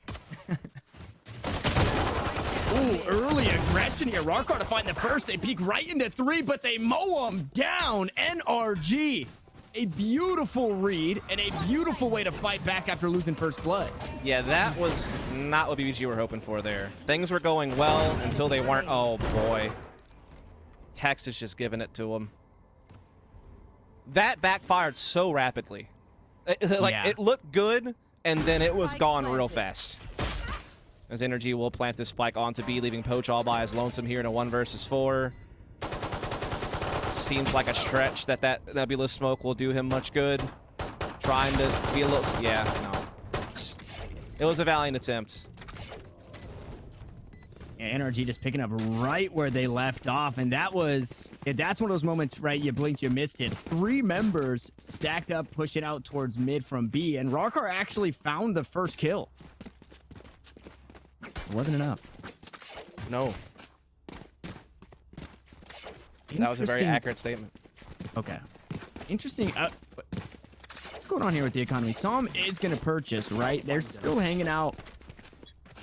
Ooh, early aggression here. Rarkar to find the first. They peek right into 3, but they mow him down. NRG. A beautiful read and a beautiful way to fight back after losing first blood. Yeah, that was not what BBG were hoping for there. Things were going well until they weren't. Oh, boy. Tex is just giving it to him. That backfired so rapidly. It looked good, and then it was gone real fast. As NRG will plant this spike onto B, leaving Poach all by his lonesome here in a 1 versus 4. Seems like a stretch that nebulous smoke will do him much good. Trying to be a little... Yeah, no. It was a valiant attempt. Yeah, NRG just picking up right where they left off, and that was... that's one of those moments, right? You blinked, you missed it. 3 members stacked up, pushing out towards mid from B, and Rarkar actually found the first kill. It wasn't enough. No. That was a very accurate statement. Okay. Interesting. What's going on here with the economy? Som is going to purchase, right? They're still hanging out.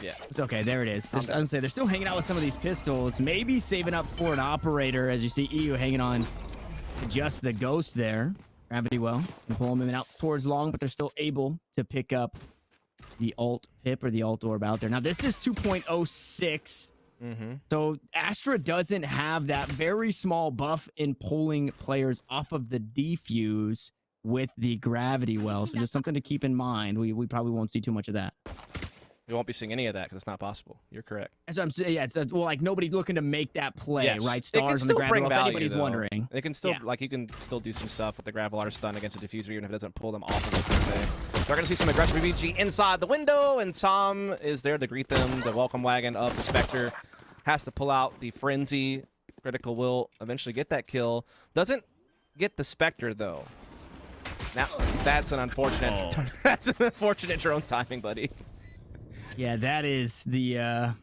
Yeah. It's okay. There it is. I was gonna say, they're still hanging out with some of these pistols. Maybe saving up for an operator, as you see EU hanging on to just the ghost there. Gravity well. And pull him out towards long, but they're still able to pick up the alt pip or the alt orb out there. Now, this is 2.06. So Astra doesn't have that very small buff in pulling players off of the defuse with the gravity well. So just something to keep in mind. We probably won't see too much of that. We won't be seeing any of that because it's not possible. You're correct. As I'm saying, yeah, well, like nobody looking to make that play, Yes. right? Stars on the gravity well, if anybody's wondering. They can still, like, you can still do some stuff with the Gravelar stun against a diffuser, even if it doesn't pull them off of it per se. We're going to see some aggression BBG inside the window, and Tom is there to greet them. The welcome wagon of the Spectre has to pull out the Frenzy. Critical will eventually get that kill. Doesn't get the Spectre, though. Now, that's an unfortunate, that's an unfortunate drone timing, buddy. Yeah, that is the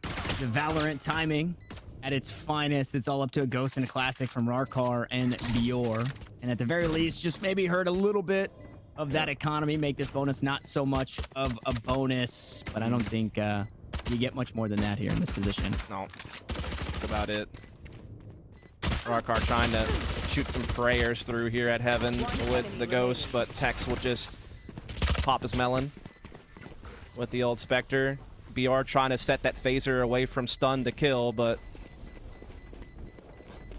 Valorant timing at its finest. It's all up to a Ghost and a Classic from Rarkar and Dior. And at the very least, just maybe hurt a little bit of that economy, make this bonus not so much of a bonus. But I don't think you get much more than that here in this position. No, that's about it. Rarkar trying to shoot some prayers through here at Heaven with the Ghost, but Tex will just pop his melon with the old Spectre. BR trying to set that phaser away from stun to kill, but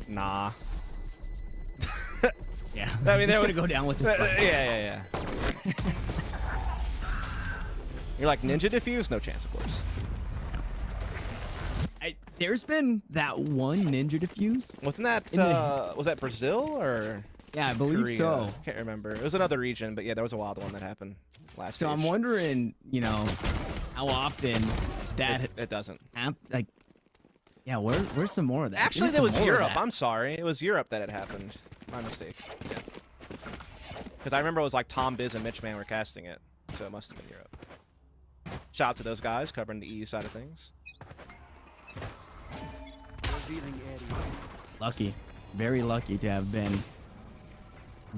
nah. Yeah, I mean, they're gonna go down with this. Yeah. You're like, ninja diffuse? No chance, of course. There's been that one ninja diffuse. Wasn't that, was that Brazil or? Yeah, I believe Korea? so. Can't remember. It was another region, but yeah, there was a wild one that happened last So stage. I'm wondering, you know, how often that it doesn't. Like, yeah, where's some more of that? Actually, that was Europe. I'm sorry. It was Europe that it happened. My mistake. Yeah. Because I remember it was like Tom Biz and Mitch Man were casting it, so it must have been Europe. Shout out to those guys covering the EU side of things. Lucky, very lucky to have been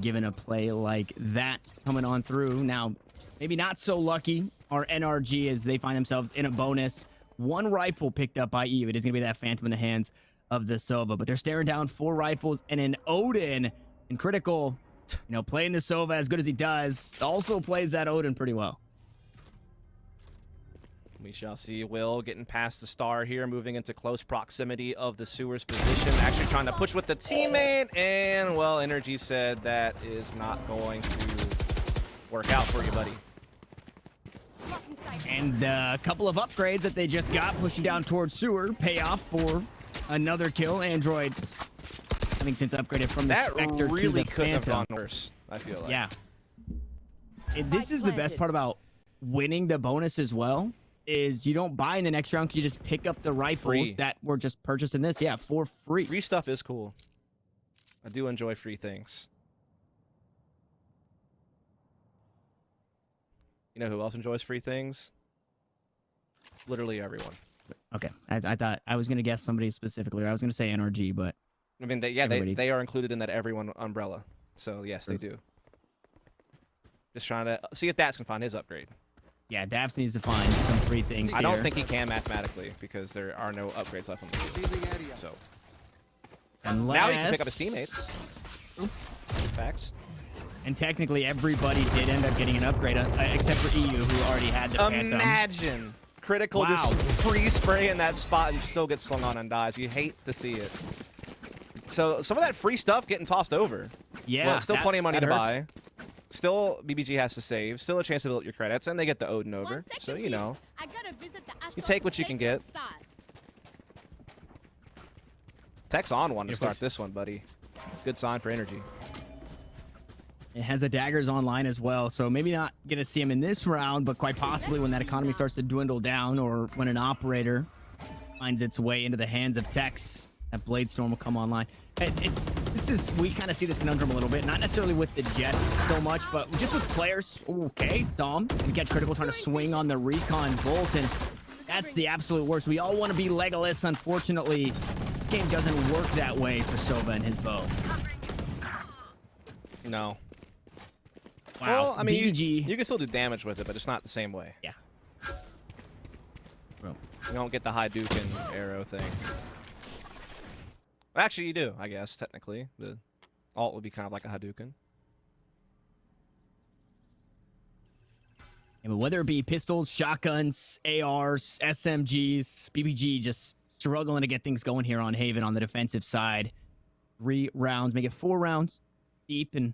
given a play like that coming on through. Now, maybe not so lucky are NRG as they find themselves in a bonus. 1 rifle picked up by EU. It is going to be that Phantom in the hands of the Sova, but they're staring down 4 rifles and an Odin. And Critical, you know, playing the Sova as good as he does, also plays that Odin pretty well. We shall see Will getting past the star here, moving into close proximity of the Sewer's position, actually trying to push with the teammate, and, well, NRG said that is not going to work out for you, buddy. And a couple of upgrades that they just got, pushing down towards Sewer, pay off for another kill. Android having since upgraded from the That Spectre really to the couldn't have Phantom. gone worse, I feel like. Yeah. And this is the best part about winning the bonus as well, is you don't buy in the next round, you just pick up the rifles Free. that were just purchased in this. Yeah, for free. Free stuff is cool. I do enjoy free things. You know who else enjoys free things? Literally everyone. Okay, I thought I was going to guess somebody specifically, or I was going to say NRG, but I mean, Everybody. they are included in that everyone umbrella. So yes, they do. Just trying to see if Dax can find his upgrade. yeah, Daps needs to find some free things I don't here. think he can mathematically because there are no upgrades left on the team. Revealing area. So Unless... now he can pick up his teammates. Facts. And technically, everybody did end up getting an upgrade, except for EU, who already had the Phantom. Imagine Critical Wow. just free spray in that spot and still gets slung on and dies. You hate to see it. So some of that free stuff getting tossed over. Yeah, Well, still plenty of money to hurts. buy. Still, BBG has to save. Still a chance to build up your credits, and they get the Odin over. 1 second, So, you please. know, I gotta visit the you take what you can get. Stars. Tech's on one to Yeah, start push. this one, buddy. Good sign for energy. It has a daggers online as well, so maybe not going to see him in this round, but quite possibly when that economy starts to dwindle down, or when an operator finds its way into the hands of techs, that Blade Storm will come online. We kind of see this conundrum a little bit, not necessarily with the Jets so much, but just with players. Okay, Som and Catch Critical trying to swing on the Recon Bolt, and that's the absolute worst. We all want to be Legolas. Unfortunately, this game doesn't work that way for Sova and his bow. No. Wow. Well, I mean, BBG. you can still do damage with it, but it's not the same way. Yeah. Bro. You don't get the Hadouken arrow thing. Actually, you do, I guess, technically. The alt would be kind of like a Hadouken. Yeah, but whether it be pistols, shotguns, ARs, SMGs, BBG just struggling to get things going here on Haven on the defensive side. 3 rounds, make it 4 rounds deep, and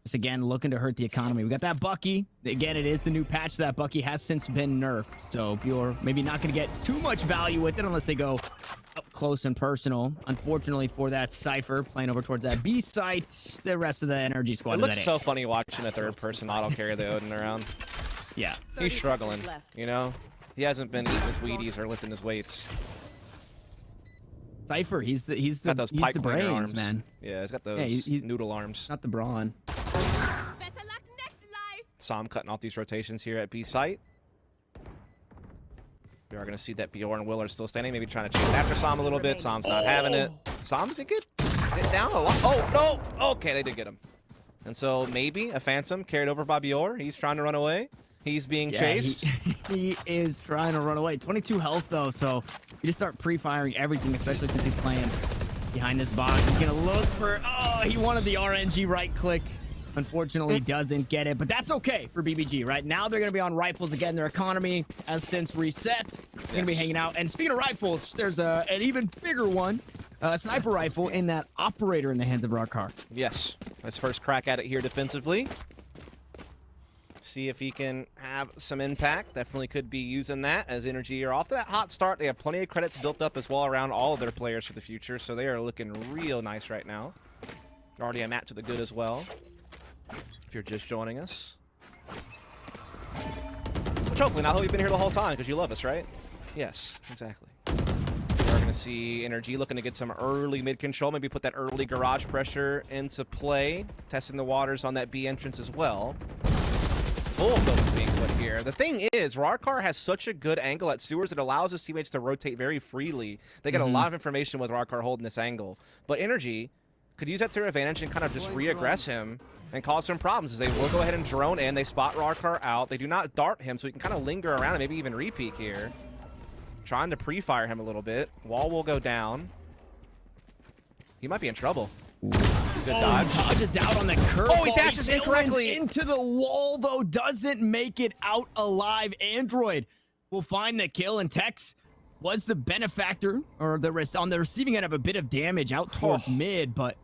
just again looking to hurt the economy. We got that Bucky. Again, it is the new patch. That Bucky has since been nerfed, so you're maybe not going to get too much value with it unless they go up close and personal. Unfortunately for that Cypher playing over towards that B site, the rest of the NRG squad It is looks at so funny watching a third-person auto carry the Odin around. yeah. 30 He's struggling, seconds left. you know? He hasn't been eating his Wheaties or lifting his weights. Cypher, he's the Got those he's pipe the cleaner brains, arms. man. Yeah, he's got those he's- noodle arms. Not the brawn. Better luck next life. Sam cutting off these rotations here at B site. We are going to see that Bjorn and Will are still standing, maybe trying to chase after Sam a little bit. Sam's not having it. Sam did get down a lot. Oh, no. Okay, they did get him. And so maybe a Phantom carried over by Bjorn. He's trying to run away. He's being chased. He is trying to run away. 22 health, though, so you just start pre-firing everything, especially since he's playing behind this box. He's going to look for... Oh, he wanted the RNG right click. Unfortunately, doesn't get it, but that's okay for BBG, right? Now they're going to be on rifles again. Their economy has since reset. They're going to be Yes. hanging out. And speaking of rifles, there's an even bigger one. A sniper rifle in that operator in the hands of Rakar. Yes. His first crack at it here defensively. See if he can have some impact. Definitely could be using that as Energy are off to that hot start. They have plenty of credits built up as well around all of their players for the future, so they are looking real nice right now. Already a mat to the good as well, if you're just joining us. Which hopefully now you've been here the whole time because you love us, right? Yes, exactly. We're going to see Energy looking to get some early mid control, maybe put that early garage pressure into play, testing the waters on that B entrance as well. Full build is being put here. The thing is, Rarkar has such a good angle at sewers, it allows his teammates to rotate very freely. They get a lot of information with Rarkar holding this angle. But Energy could use that to their advantage and kind of just re-aggress him and cause some problems as they will go ahead and drone in. They spot Rarkar out. They do not dart him, so he can kind of linger around and maybe even re-peek here. Trying to pre-fire him a little bit. Wall will go down. He might be in trouble. Good dodge. He dodges out on the curve. Oh, he dashes incorrectly. Into the wall, though, doesn't make it out alive. Android will find the kill, and Tex was the benefactor, or on the receiving end of a bit of damage out towards mid, but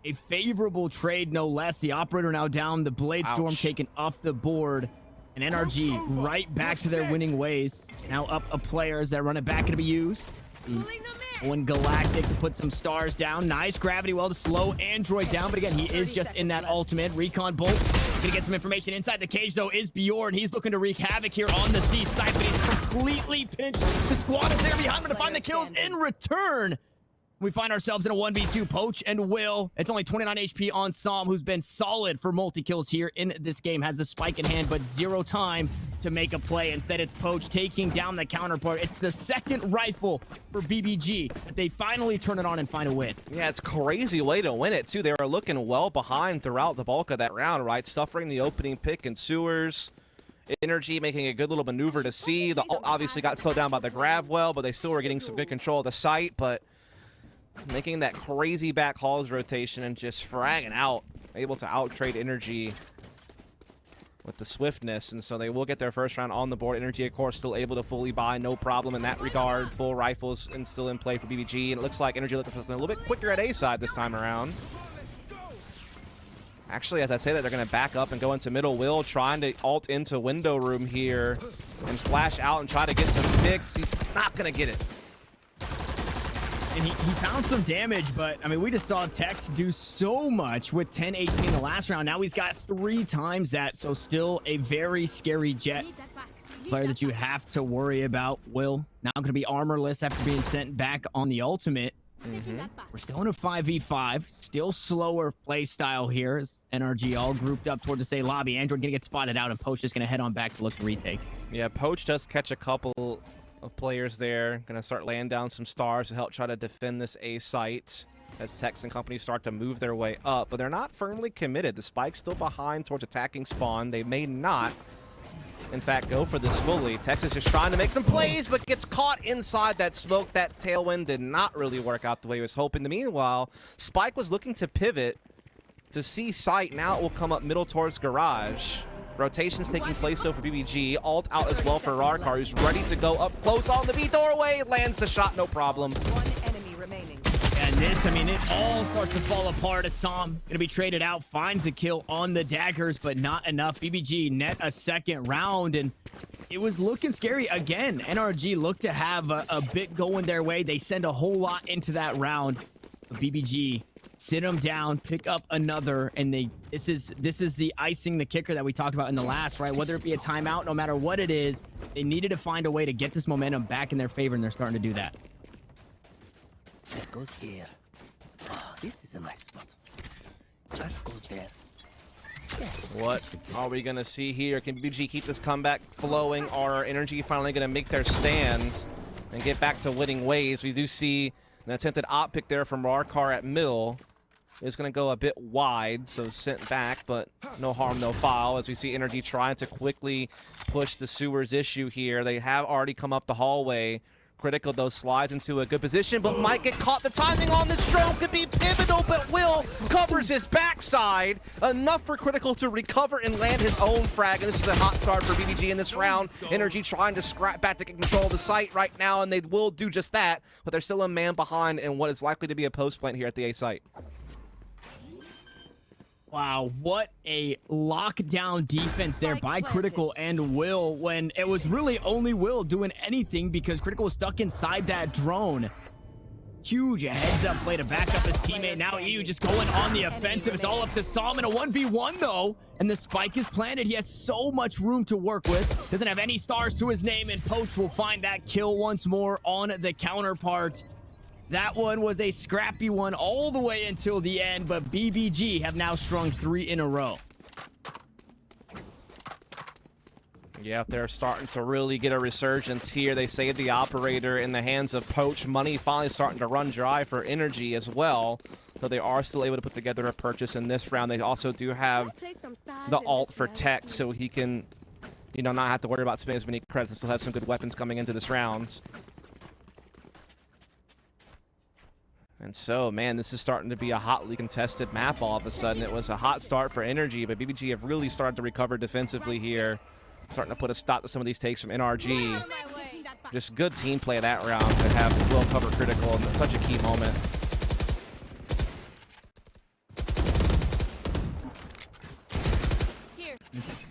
a favorable trade, no less. The operator now down, the Blade Storm Ouch. taken off the board, and NRG right back to their winning ways. Now up a player as that run it back to be used. Pulling them in. When Galactic to put some stars down. Nice gravity well to slow Android down. But again, he is just in that ultimate. Recon Bolt gonna get some information inside the cage, though, is Bjorn. He's looking to wreak havoc here on the C side, but he's completely pinched. The squad is there behind him to find the kills in return. We find ourselves in a 1v2, Poach and Will. It's only 29 HP on Som, who's been solid for multi-kills here in this game. Has the spike in hand, but zero time to make a play. Instead, it's Poach taking down the counterpart. It's the second rifle for BBG that they finally turn it on and find a win. Yeah, it's a crazy way to win it, too. They were looking well behind throughout the bulk of that round, right? Suffering the opening pick in sewers. NRG making a good little maneuver to see. The ult obviously got slowed down by the grav well, but they still were getting some good control of the site, but making that crazy back halls rotation and just fragging out, able to out-trade NRG with the swiftness, and so they will get their first round on the board. NRG, of course, still able to fully buy, no problem in that regard. Full rifles and still in play for BBG, and it looks like NRG looking for something a little bit quicker at A side this time around. Actually, as I say that, they're going to back up and go into middle. Will trying to ult into window room here and flash out and try to get some picks. He's not going to get it. And he found some damage, but I mean, we just saw Tex do so much with 10 HP in the last round. Now he's got 3 times that, so still a very scary Jet Need that back. Need player that you back. have to worry about. Will now going to be armorless after being sent back on the ultimate. Taking that back. We're still in a 5v5, still slower play style here as NRG all grouped up towards the say lobby. Android gonna get spotted out, and Poach is gonna head on back to look to retake. Yeah, Poach does catch a couple of players there. Gonna start laying down some stars to help try to defend this A site as Tex and company start to move their way up, but they're not firmly committed. The spike's still behind towards attacking spawn. They may not, in fact, go for this fully. Tex is just trying to make some plays, but gets caught inside that smoke. That tailwind did not really work out the way he was hoping. Meanwhile, Spike was looking to pivot to see site. Now it will come up middle towards garage. Rotations taking place though for BBG. Alt out as well for Rarkar, who's ready to go up close on the B doorway. Lands the shot, no problem. One enemy remaining. And this, I mean, it all starts to fall apart as Som gonna be traded out, finds the kill on the daggers, but not enough. BBG net a second round, and it was looking scary again. NRG looked to have a bit going their way. They send a whole lot into that round. BBG sit them down, pick up another, and this is the icing, the kicker that we talked about in the last, right? Whether it be a timeout, no matter what it is, they needed to find a way to get this momentum back in their favor, and they're starting to do that. This goes here. Oh, this is a nice spot. That goes there. What are we going to see here? Can BBG keep this comeback flowing? Are NRG finally going to make their stand and get back to winning ways? We do see an attempted op pick there from Rarkar at middle. It's going to go a bit wide, so sent back, but no harm, no foul, as we see NRG trying to quickly push the sewers issue here. They have already come up the hallway. Critical, though, slides into a good position, but might get caught. The timing on this drone could be pivotal, but Will covers his backside. Enough for Critical to recover and land his own frag, and this is a hot start for BBG in this round. NRG trying to scrap back to get control of the site right now, and they will do just that, but they're still a man behind in what is likely to be a post plant here at the A site. Wow, what a lockdown defense there by Critical and Will, when it was really only Will doing anything because Critical was stuck inside that drone. Huge heads-up play to back up his teammate. Now EU just going on the offensive. It's all up to Som in a 1v1, though, and the spike is planted. He has so much room to work with. Doesn't have any stars to his name, and Poach will find that kill once more on the counterpart. That one was a scrappy one all the way until the end, but BBG have now strung 3 in a row. Yeah, they're starting to really get a resurgence here. They saved the operator in the hands of Poach. Money finally starting to run dry for NRG as well, though they are still able to put together a purchase in this round. They also do have Play some stars the in alt this for round. Tex, so he can, you know, not have to worry about spending as many credits and still have some good weapons coming into this round. And so, man, this is starting to be a hotly contested map all of a sudden. It was a hot start for NRG, but BBG have really started to recover defensively here. Starting to put a stop to some of these takes from NRG. Taking that back. Just good team play that round to have Will cover Critical in such a key moment. Here.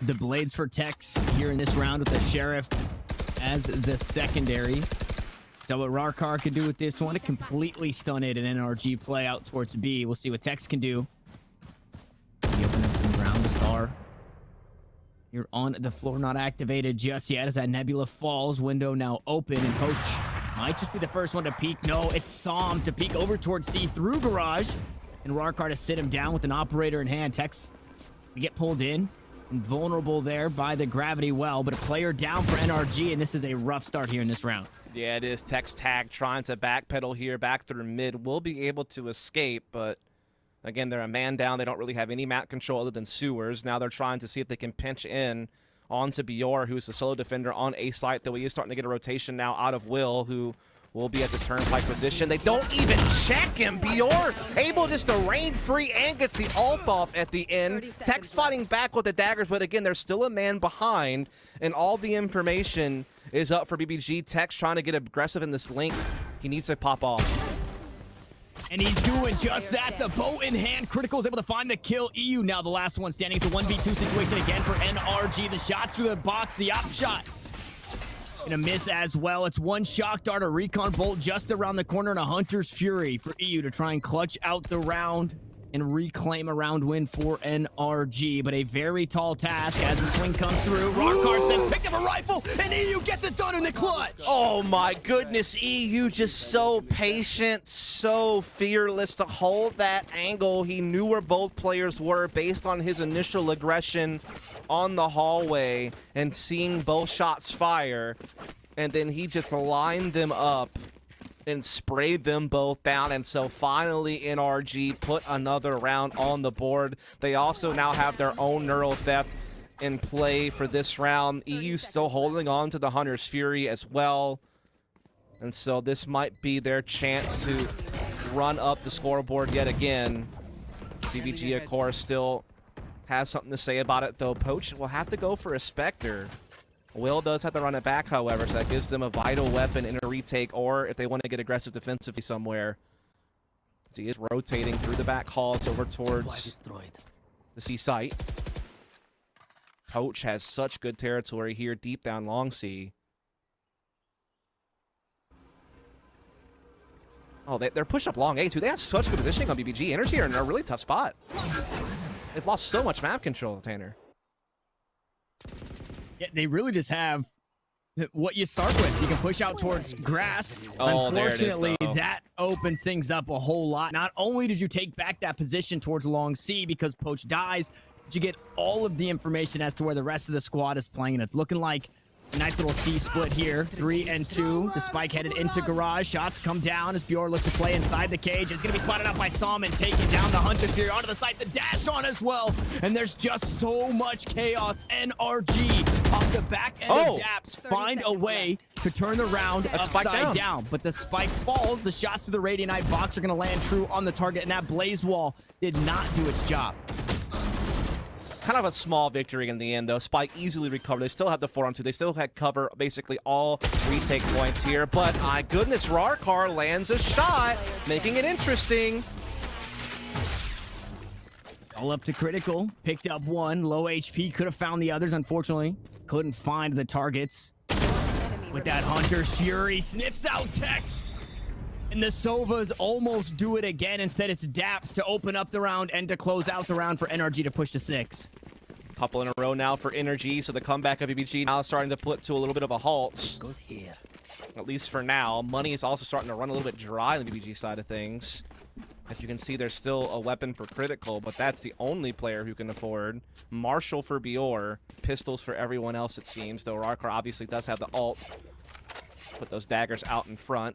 The blades for Tex here in this round with the Sheriff as the secondary. So what Rarkar could do with this one, to completely stun it, an NRG play out towards B. We'll see what Tex can do. He opened up some ground. Star. You're on the floor, not activated just yet as that Nebula falls. Window now open, and Poach might just be the first one to peek. No, it's Som to peek over towards C through Garage. And Rarkar to sit him down with an operator in hand. Tex, we get pulled in and vulnerable there by the gravity well, but a player down for NRG, and this is a rough start here in this round. Yeah, it is. Tex tag trying to backpedal here, back through mid. Will be able to escape, but again, they're a man down. They don't really have any map control other than sewers. Now they're trying to see if they can pinch in onto Bior, who's the solo defender on A site, though he is starting to get a rotation now out of Will, who will be at this turnpike position. They don't even check him. Bior able just to rain free and gets the ult off at the end. Tex fighting back with the daggers, but again, there's still a man behind, and all the information is up for BBG. Tex trying to get aggressive in this link. He needs to pop off. And he's doing just that. The bow in hand. Critical is able to find the kill. EU now the last one standing. It's a 1v2 situation again for NRG. The shots through the box. The op shot gonna miss as well. It's one shock dart, a recon bolt just around the corner, and a Hunter's Fury for EU to try and clutch out the round and reclaim a round win for NRG. But a very tall task as the swing comes through. Rarkar says, pick up a rifle, and EU gets it done in the clutch. Oh my goodness, EU just so patient, so fearless to hold that angle. He knew where both players were based on his initial aggression on the hallway and seeing both shots fire. And then he just lined them up and sprayed them both down, and so finally NRG put another round on the board. They also now have their own neural theft in play for this round. EU still holding on to the Hunter's Fury as well, and so this might be their chance to run up the scoreboard yet again. BBG, of course, still has something to say about it, though. Poach will have to go for a Spectre. Will does have to run it back, however, so that gives them a vital weapon in a retake, or if they want to get aggressive defensively somewhere. So he is rotating through the back halls over towards the C site. Poach has such good territory here deep down Long C. Oh, they're push up long A too. They have such good positioning on BBG. Energy are in a really tough spot. They've lost so much map control, Tanner. Yeah, they really just have what you start with. You can push out towards grass. Oh, unfortunately, there it is, that opens things up a whole lot. Not only did you take back that position towards Long C because Poach dies, but you get all of the information as to where the rest of the squad is playing. And it's looking like a nice little C split here. 3 and 2. The spike headed into Garage. Shots come down as Bjorn looks to play inside the cage. It's going to be spotted out by Som and taking down the Hunter's Fury onto the site. The dash on as well. And there's just so much chaos. NRG off the back end of Daps find a way to turn the round upside down. But the spike falls. The shots through the Radiant box are going to land true on the target. And that Blaze Wall did not do its job. Kind of a small victory in the end, though. Spike easily recovered. They still have the 4-on-2. They still had cover basically all retake points here. But my goodness, Rarkar lands a shot, making it interesting. All up to Critical. Picked up one. Low HP. Could have found the others. Unfortunately, couldn't find the targets. With that Hunter's Fury. Sniffs out Tex. And the Sovas almost do it again. Instead, it's Daps to open up the round and to close out the round for NRG to push to 6. Couple in a row now for NRG, so the comeback of BBG now starting to put to a little bit of a halt. Goes here. At least for now. Money is also starting to run a little bit dry on the BBG side of things. As you can see, there's still a weapon for Critical, but that's the only player who can afford. Marshall for Bior. Pistols for everyone else, it seems, though Rarkar obviously does have the ult. Put those daggers out in front.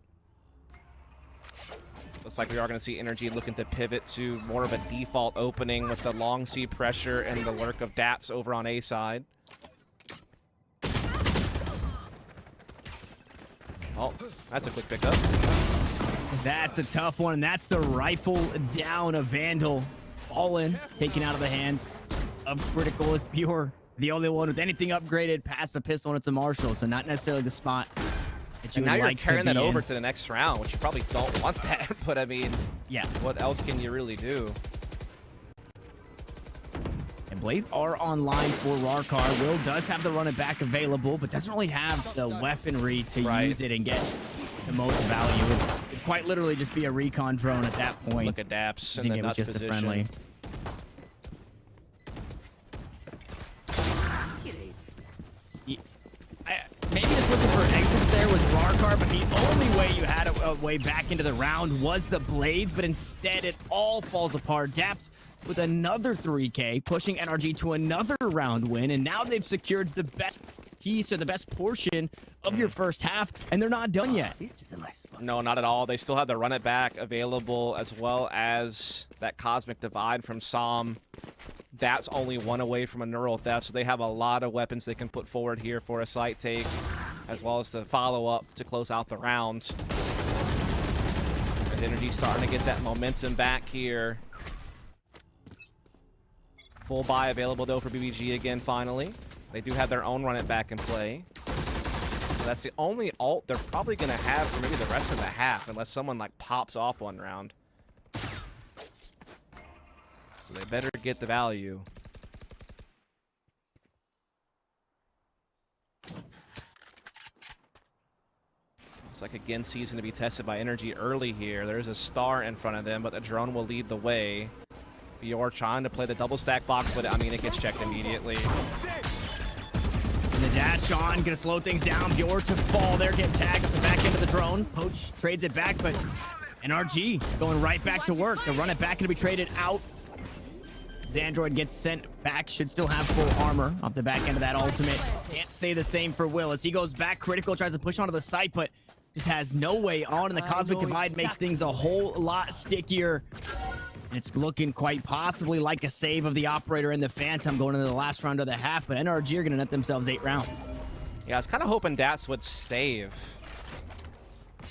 Looks like we are going to see NRG looking to pivot to more of a default opening with the long C pressure and the lurk of Daps over on A side. Oh, that's a quick pickup. That's a tough one, and that's the rifle down of Vandal. Fallen, taken out of the hands of Critical as Pure. The only one with anything upgraded past the pistol, and it's a Marshall, so not necessarily the spot. And now you're carrying that over to the next round, which you probably don't want that, but I mean, yeah, what else can you really do? And blades are online for Rarkar. Will does have the run it back available, but doesn't really have the weaponry to use it and get the most value. It'd quite literally just be a recon drone at that point. Look at Daps in Using the it with nuts just a position. friendly. Maybe just looking for exits there was Rarkar, but the only way you had a way back into the round was the blades, but instead it all falls apart. Daps with another 3K, pushing NRG to another round win, and now they've secured the best piece or the best portion of your first half, and they're not done yet. This is a nice spot. No, not at all. They still have the run it back available, as well as that Cosmic Divide from Som. That's only one away from a neural theft, so they have a lot of weapons they can put forward here for a site take, as well as the follow-up to close out the round. And NRG starting to get that momentum back here. Full buy available, though, for BBG again, finally. They do have their own run it back in play. So that's the only ult they're probably going to have for maybe the rest of the half, unless someone, like, pops off one round. So they better get the value. Looks like again season to be tested by NRG early here. There's a star in front of them, but the drone will lead the way. Bior trying to play the double stack box, but I mean it gets checked immediately. And the dash on, gonna slow things down. Bjor to fall there, get tagged at the back end of the drone. Poach trades it back, but NRG going right back to work. The run it back gonna be traded out. Xandroid gets sent back, should still have full armor off the back end of that ultimate. Can't say the same for Will as he goes back. Critical tries to push onto the site, but just has no way on, and the Cosmic Divide makes things a whole lot stickier. And it's looking quite possibly like a save of the Operator and the Phantom going into the last round of the half, but NRG are going to net themselves 8 rounds. Yeah, I was kind of hoping Dats would save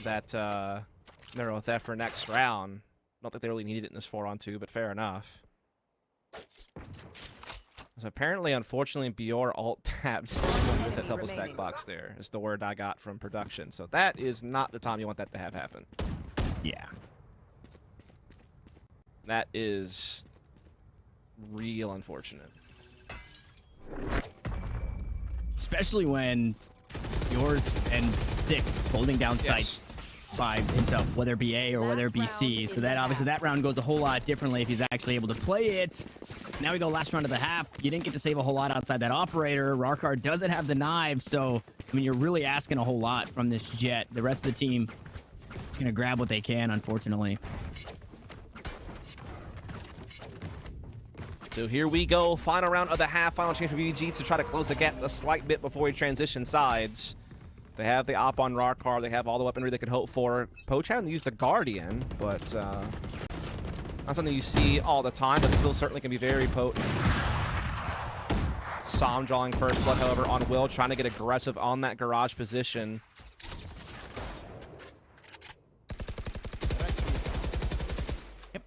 that Neuro Theft for next round. Not that they really needed it in this 4-on-2, but fair enough. So apparently, unfortunately, Bior alt tapped with that double stack box there, is the word I got from production. So that is not the time you want that to have happen. Yeah. That is real unfortunate. Especially when yours and Sick holding down sights by himself, whether it be A or whether it be C. So that obviously that round goes a whole lot differently if he's actually able to play it. Now we go last round of the half. You didn't get to save a whole lot outside that Operator. Rarkar doesn't have the knives, so I mean you're really asking a whole lot from this Jet. The rest of the team is gonna grab what they can, unfortunately. So here we go, final round of the half, final chance for BBG to try to close the gap a slight bit before we transition sides. They have the op on Rarkar, they have all the weaponry they could hope for. Poach having to use the Guardian, but not something you see all the time, but still certainly can be very potent. Som drawing first blood, however, on Will, trying to get aggressive on that garage position.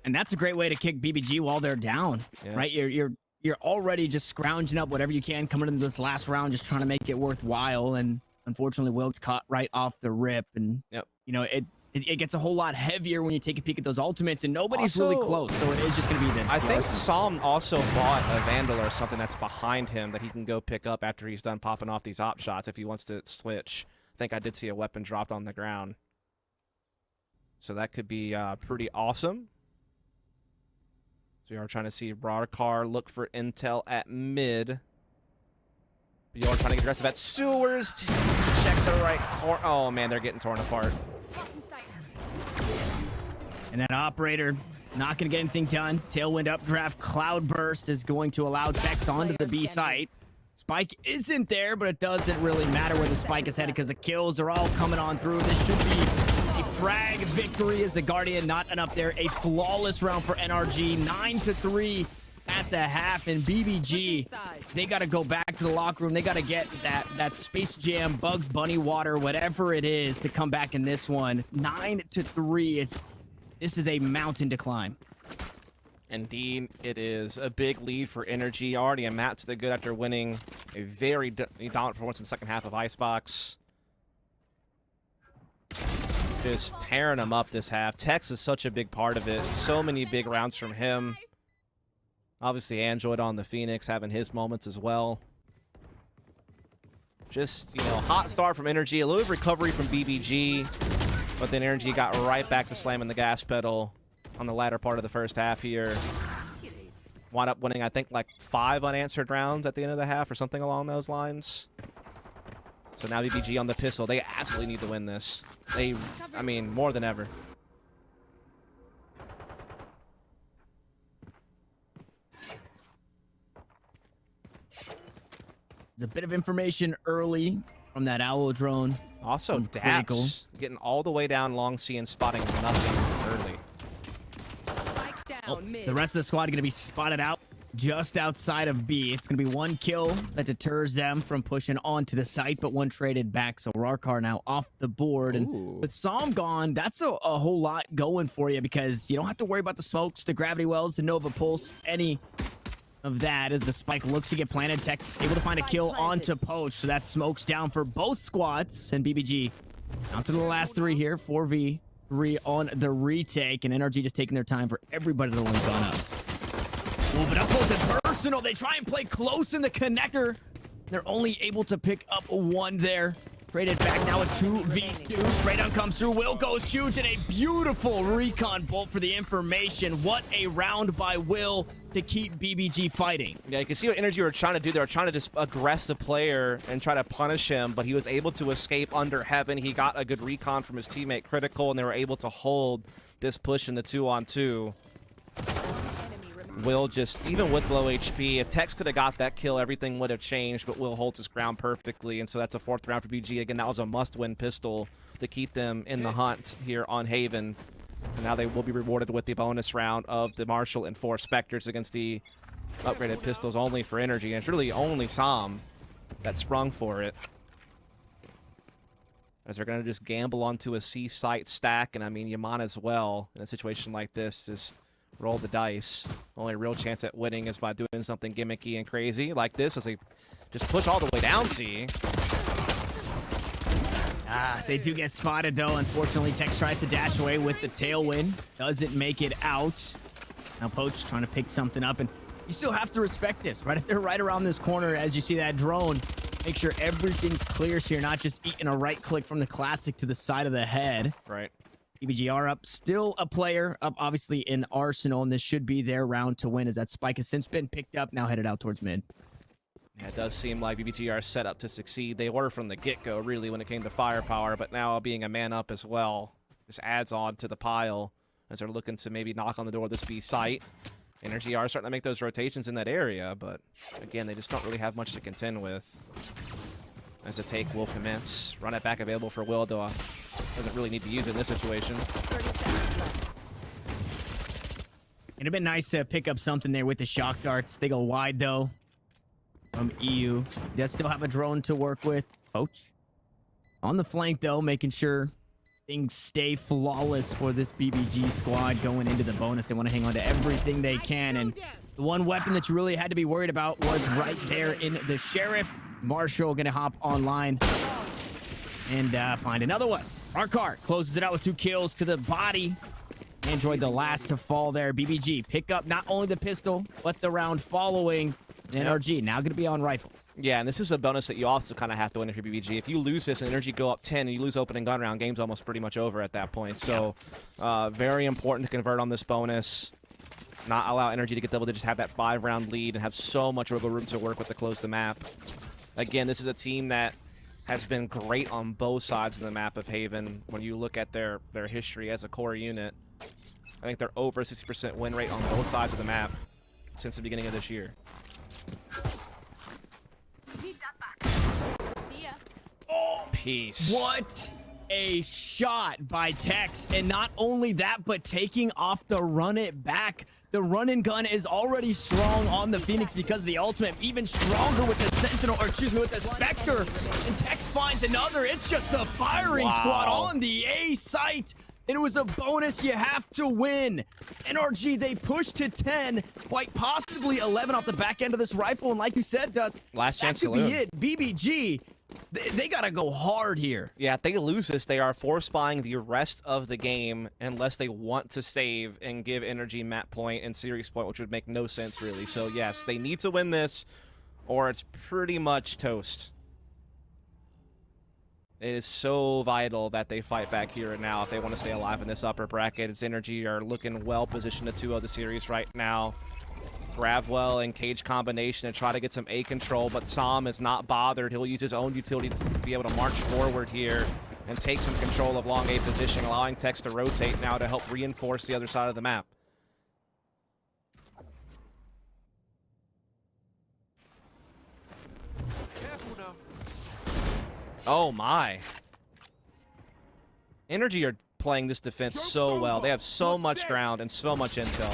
And that's a great way to kick BBG while they're down, right? You're already just scrounging up whatever you can coming into this last round, just trying to make it worthwhile. And unfortunately, Wilkes caught right off the rip, and you know it gets a whole lot heavier when you take a peek at those ultimates, and nobody's really close. So it is just gonna be the. I think Som also bought a Vandal or something that's behind him that he can go pick up after he's done popping off these op shots if he wants to switch. I think I did see a weapon dropped on the ground, so that could be pretty awesome. So we are trying to see Rarkar look for intel at mid. But you are trying to get aggressive at sewers. Just check the right corner. Oh man, they're getting torn apart. And that Operator not going to get anything done. Tailwind updraft. Cloudburst is going to allow Tex onto the B site. Spike isn't there, but it doesn't really matter where the spike is headed because the kills are all coming on through. This should be a frag victory as the Guardian not enough there. A flawless round for NRG. 9-3 at the half. And BBG, they got to go back to the locker room. They got to get that Space Jam, Bugs Bunny water, whatever it is, to come back in this one. 9-3. This is a mountain to climb. Indeed, it is a big lead for NRG. Already a map to the good after winning a very dominant performance in the second half of Icebox. Just tearing them up this half. Tex is such a big part of it. So many big rounds from him. Obviously, Android on the Phoenix having his moments as well. Just, you know, hot start from NRG. A little bit of recovery from BBG. But then NRG got right back to slamming the gas pedal on the latter part of the first half here. Wound up winning, I think, like 5 unanswered rounds at the end of the half or something along those lines. So now BBG on the pistol. They absolutely need to win this. I mean, more than ever. There's a bit of information early from that owl drone. Also, Daps getting all the way down long C and spotting nothing early. Spike down mid. The rest of the squad going to be spotted out just outside of B. It's going to be 1 kill that deters them from pushing onto the site, but 1 traded back. So Rarkar now off the board. Ooh. And with Psalm gone, that's a whole lot going for you because you don't have to worry about the smokes, the gravity wells, the Nova Pulse, any of that as the spike looks to get planted. Tech's able to find a kill onto Poach. So that smoke's down for both squads. And BBG down to the last 3 here. 4v3 on the retake. And NRG just taking their time for everybody to link on up. Move it up close and personal. They try and play close in the connector. They're only able to pick up 1 there. Traded back now with 2v2. Spray down comes through. Will goes huge and a beautiful recon bolt for the information. What a round by Will to keep BBG fighting. Yeah, you can see what NRG were trying to do. They were trying to just aggress the player and try to punish him, but he was able to escape under heaven. He got a good recon from his teammate Critical, and they were able to hold this push in the 2-on-2. Will just, even with low HP, if Tex could have got that kill, everything would have changed, but Will holds his ground perfectly, and so that's a 4th round for BG. Again, that was a must-win pistol to keep them in the hunt here on Haven. And now they will be rewarded with the bonus round of the Marshall and 4 Spectres against the upgraded pistols only for NRG, and it's really only Sam that sprung for it. As they're going to just gamble onto a C-site stack, and I mean, Yaman as well, in a situation like this, just roll the dice. Only real chance at winning is by doing something gimmicky and crazy like this as they just push all the way down C. They do get spotted though. Unfortunately, Tex tries to dash away with the tailwind. Doesn't make it out. Now Poach trying to pick something up, and you still have to respect this, right? If they're right around this corner as you see that drone, make sure everything's clear so you're not just eating a right click from the classic to the side of the head. Right. BBG are up, still a player up obviously in Arsenal, and this should be their round to win as that spike has since been picked up, now headed out towards mid. Yeah, it does seem like BBG are set up to succeed. They were from the get-go, really, when it came to firepower, but now being a man up as well just adds on to the pile as they're looking to maybe knock on the door of this B site. NRG are starting to make those rotations in that area, but again, they just don't really have much to contend with. As a take will commence. Run it back available for Will, though doesn't really need to use it in this situation. 30 seconds left. It'd have been nice to pick up something there with the shock darts. They go wide though from EU. Does still have a drone to work with. Poach on the flank though, making sure things stay flawless for this BBG squad going into the bonus. They want to hang on to everything they can, and the one weapon that you really had to be worried about was right there in the Sheriff. Marshall gonna hop online and find another one. Rarkar closes it out with 2 kills to the body. Android the last to fall there. BBG pick up not only the pistol, but the round following. NRG now going to be on rifle. Yeah, and this is a bonus that you also kind of have to win if you're BBG. If you lose this and NRG go up 10 and you lose opening gun round, game's almost pretty much over at that point. So very important to convert on this bonus. Not allow NRG to get double digits, have that 5-round lead, and have so much wiggle room to work with to close the map. Again, this is a team that has been great on both sides of the map of Haven. When you look at their history as a core unit, I think they're over 60% win rate on both sides of the map since the beginning of this year. Oh, peace. What a shot by Tex. And not only that, but taking off the run it back. The run and gun is already strong on the Phoenix because of the ultimate. Even stronger with the Sentinel, or excuse me, with the Spectre. And Tex finds another. It's just the firing squad on the A site. And it was a bonus you have to win. NRG, they pushed to 10, quite possibly 11 off the back end of this rifle. And like you said, Dust, last chance that could saloon. be it. BBG, they got to go hard here. Yeah, if they lose this, they are force buying the rest of the game unless they want to save and give NRG map point and series point, which would make no sense, really. So, yes, they need to win this or it's pretty much toast. It is so vital that they fight back here and now if they want to stay alive in this upper bracket. Its NRG are looking well positioned to 2-0 the series right now. Gravwell and Cage combination to try to get some A control, but Sam is not bothered. He'll use his own utilities to be able to march forward here and take some control of long A position, allowing Tex to rotate now to help reinforce the other side of the map. Oh my. NRG are playing this defense so well. They have so much ground and so much intel.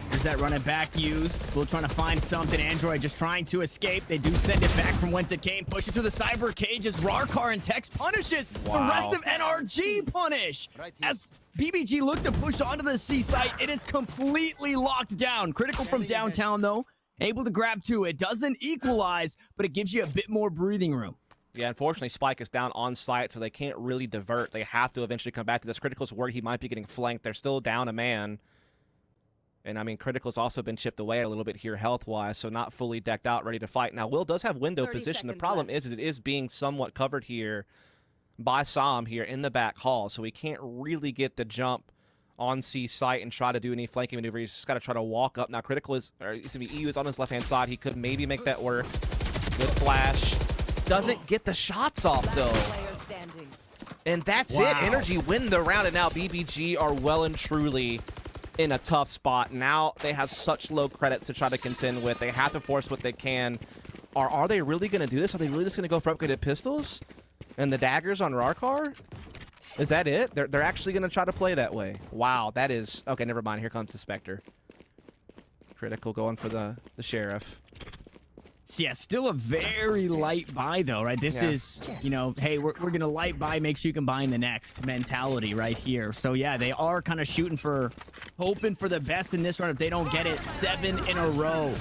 There's that running back used. We're trying to find something. Android just trying to escape. They do send it back from whence it came. Push it to the cyber cage as Rarkar and Tex punishes. Wow. The rest of NRG punish. As BBG look to push onto the C site, it is completely locked down. Critical from downtown though. Able to grab two. It doesn't equalize, but it gives you a bit more breathing room. Yeah, unfortunately, Spike is down on site, so they can't really divert. They have to eventually come back to this. Critical's worried he might be getting flanked. They're still down a man. And, I mean, Critical's also been chipped away a little bit here health-wise, so not fully decked out, ready to fight. Now, Will does have window position. The problem is it is being somewhat covered here by Sam here in the back hall, so he can't really get the jump on C site and try to do any flanking maneuver. He's just got to try to walk up. Now, Critical is, or excuse me, EU is on his left-hand side. He could maybe make that work. Good flash. Doesn't get the shots off, though. And that's it. NRG win the round, and now BBG are well and truly in a tough spot. Now they have such low credits to try to contend with. They have to force what they can. Are they really going to do this? Are they really just going to go for upgraded pistols and the daggers on Rarkar? Is that it? They're actually going to try to play that way. Wow, that is... Okay, never mind. Here comes the Spectre. Critical going for the Sheriff. Yeah, still a very light buy, though, right? This is, you know, hey, we're going to light buy, make sure you can buy in the next mentality right here. So, yeah, they are kind of shooting for, hoping for the best in this run. If they don't get it, 7 in a row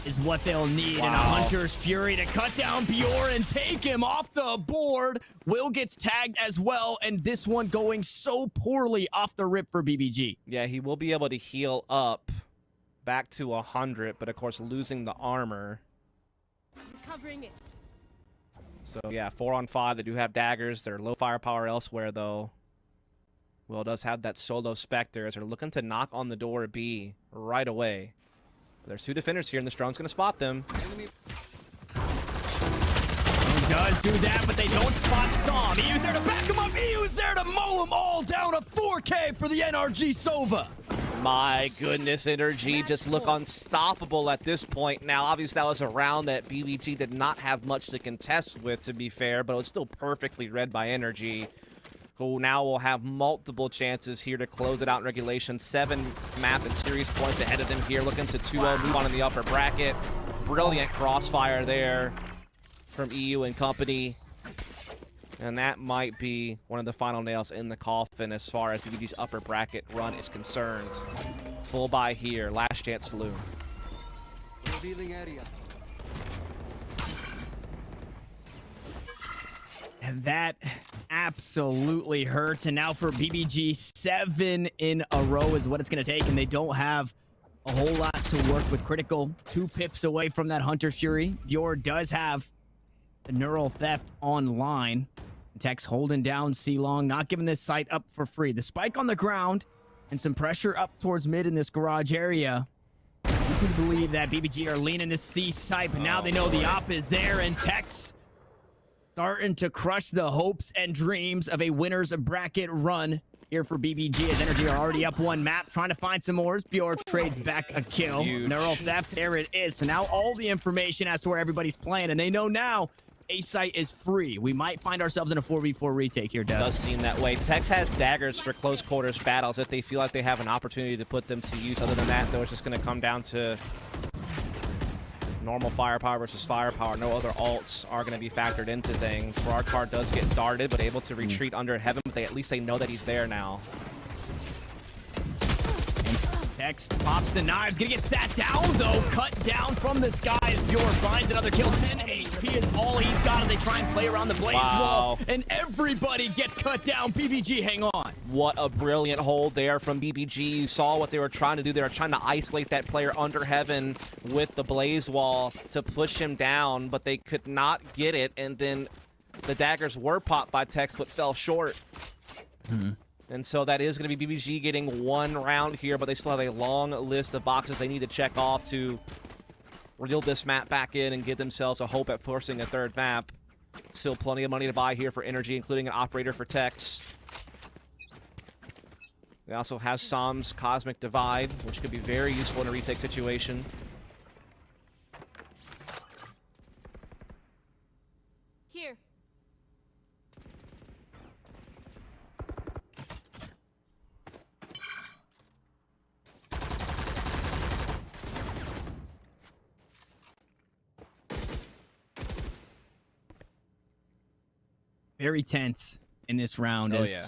is what they'll need. And a Hunter's Fury to cut down Bjorn and take him off the board. Will gets tagged as well, and this one going so poorly off the rip for BBG. Yeah, he will be able to heal up back to 100, but, of course, losing the armor. Covering it. So, yeah, 4 on 5. They do have daggers. They're low firepower elsewhere, though. Will does have that solo Spectre as they're looking to knock on the door B right away. But there's 2 defenders here, and this drone's going to spot them. Does do that, but they don't spot Som. EU's there to back him up. EU's there to mow him all down. A 4K for the NRG Sova. My goodness, NRG just look unstoppable at this point. Now, obviously, that was a round that BBG did not have much to contest with, to be fair, but it was still perfectly read by NRG, who now will have multiple chances here to close it out in regulation. 7 map and series points ahead of them here, looking to 2-0, move on in the upper bracket. Brilliant crossfire there from EU and company. And that might be one of the final nails in the coffin as far as BBG's upper bracket run is concerned. Full buy here. Last chance saloon. Revealing area. And that absolutely hurts. And now for BBG, 7 in a row is what it's going to take. And they don't have a whole lot to work with. Critical 2 pips away from that Hunter Fury. Bjorn does have the Neural Theft online. Tex holding down C-Long, not giving this site up for free. The spike on the ground and some pressure up towards mid in this garage area. You can believe that BBG are leaning this C site, but now they know the op is there, and Tex starting to crush the hopes and dreams of a winner's bracket run here for BBG as NRG are already up 1 map, trying to find some more. Bjorn trades back a kill. Neural Theft, there it is. So now all the information as to where everybody's playing, and they know now A site is free. We might find ourselves in a 4v4 retake here, Dev. Does seem that way. Tex has daggers for close quarters battles if they feel like they have an opportunity to put them to use. Other than that, though, it's just going to come down to normal firepower versus firepower. No other alts are going to be factored into things. Rarkar does get darted, but able to retreat under heaven, but at least they know that he's there now. Tex pops the knives, gonna get sat down though, cut down from the skies. Bjorn finds another kill. 10 HP is all he's got as they try and play around the blaze wall, and everybody gets cut down. BBG, hang on. What a brilliant hold there from BBG. You saw what they were trying to do. They were trying to isolate that player under heaven with the blaze wall to push him down, but they could not get it. And then the daggers were popped by Tex, but fell short. And so that is going to be BBG getting one round here, but they still have a long list of boxes they need to check off to reel this map back in and give themselves a hope at forcing a third map. Still plenty of money to buy here for NRG, including an operator for Tex. They also have Sam's Cosmic Divide, which could be very useful in a retake situation. Here. Very tense in this round. Oh, as yeah.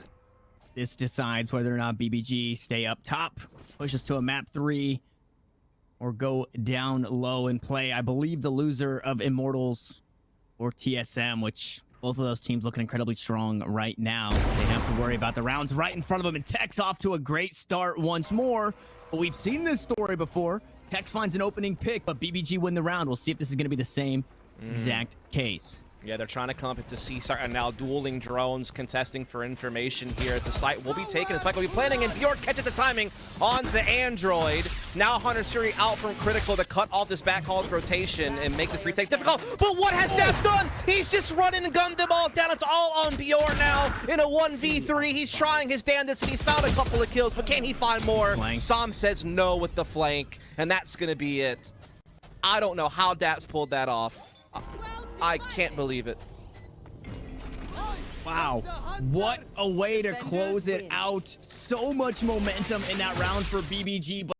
This decides whether or not BBG stay up top, pushes to a map 3, or go down low and play. I believe the loser of Immortals or TSM, which both of those teams looking incredibly strong right now. They have to worry about the rounds right in front of them, and Tex off to a great start once more. But we've seen this story before. Tex finds an opening pick, but BBG win the round. We'll see if this is going to be the same exact case. Yeah, they're trying to come up into C-Star, and now dueling drones contesting for information here as the site will be taken. The spike will be planning, and Bjork catches the timing onto Android. Now Hunter Suri out from Critical to cut off this backhall's rotation and make this retake difficult. But what has Daps done? He's just running and gunned them all down. It's all on Bjork now in a 1v3. He's trying his damnedest, and he's found a couple of kills, but can he find more? Sam says no with the flank, and that's going to be it. I don't know how Daps pulled that off. I can't believe it. Wow, what a way to close it out. So much momentum in that round for BBG.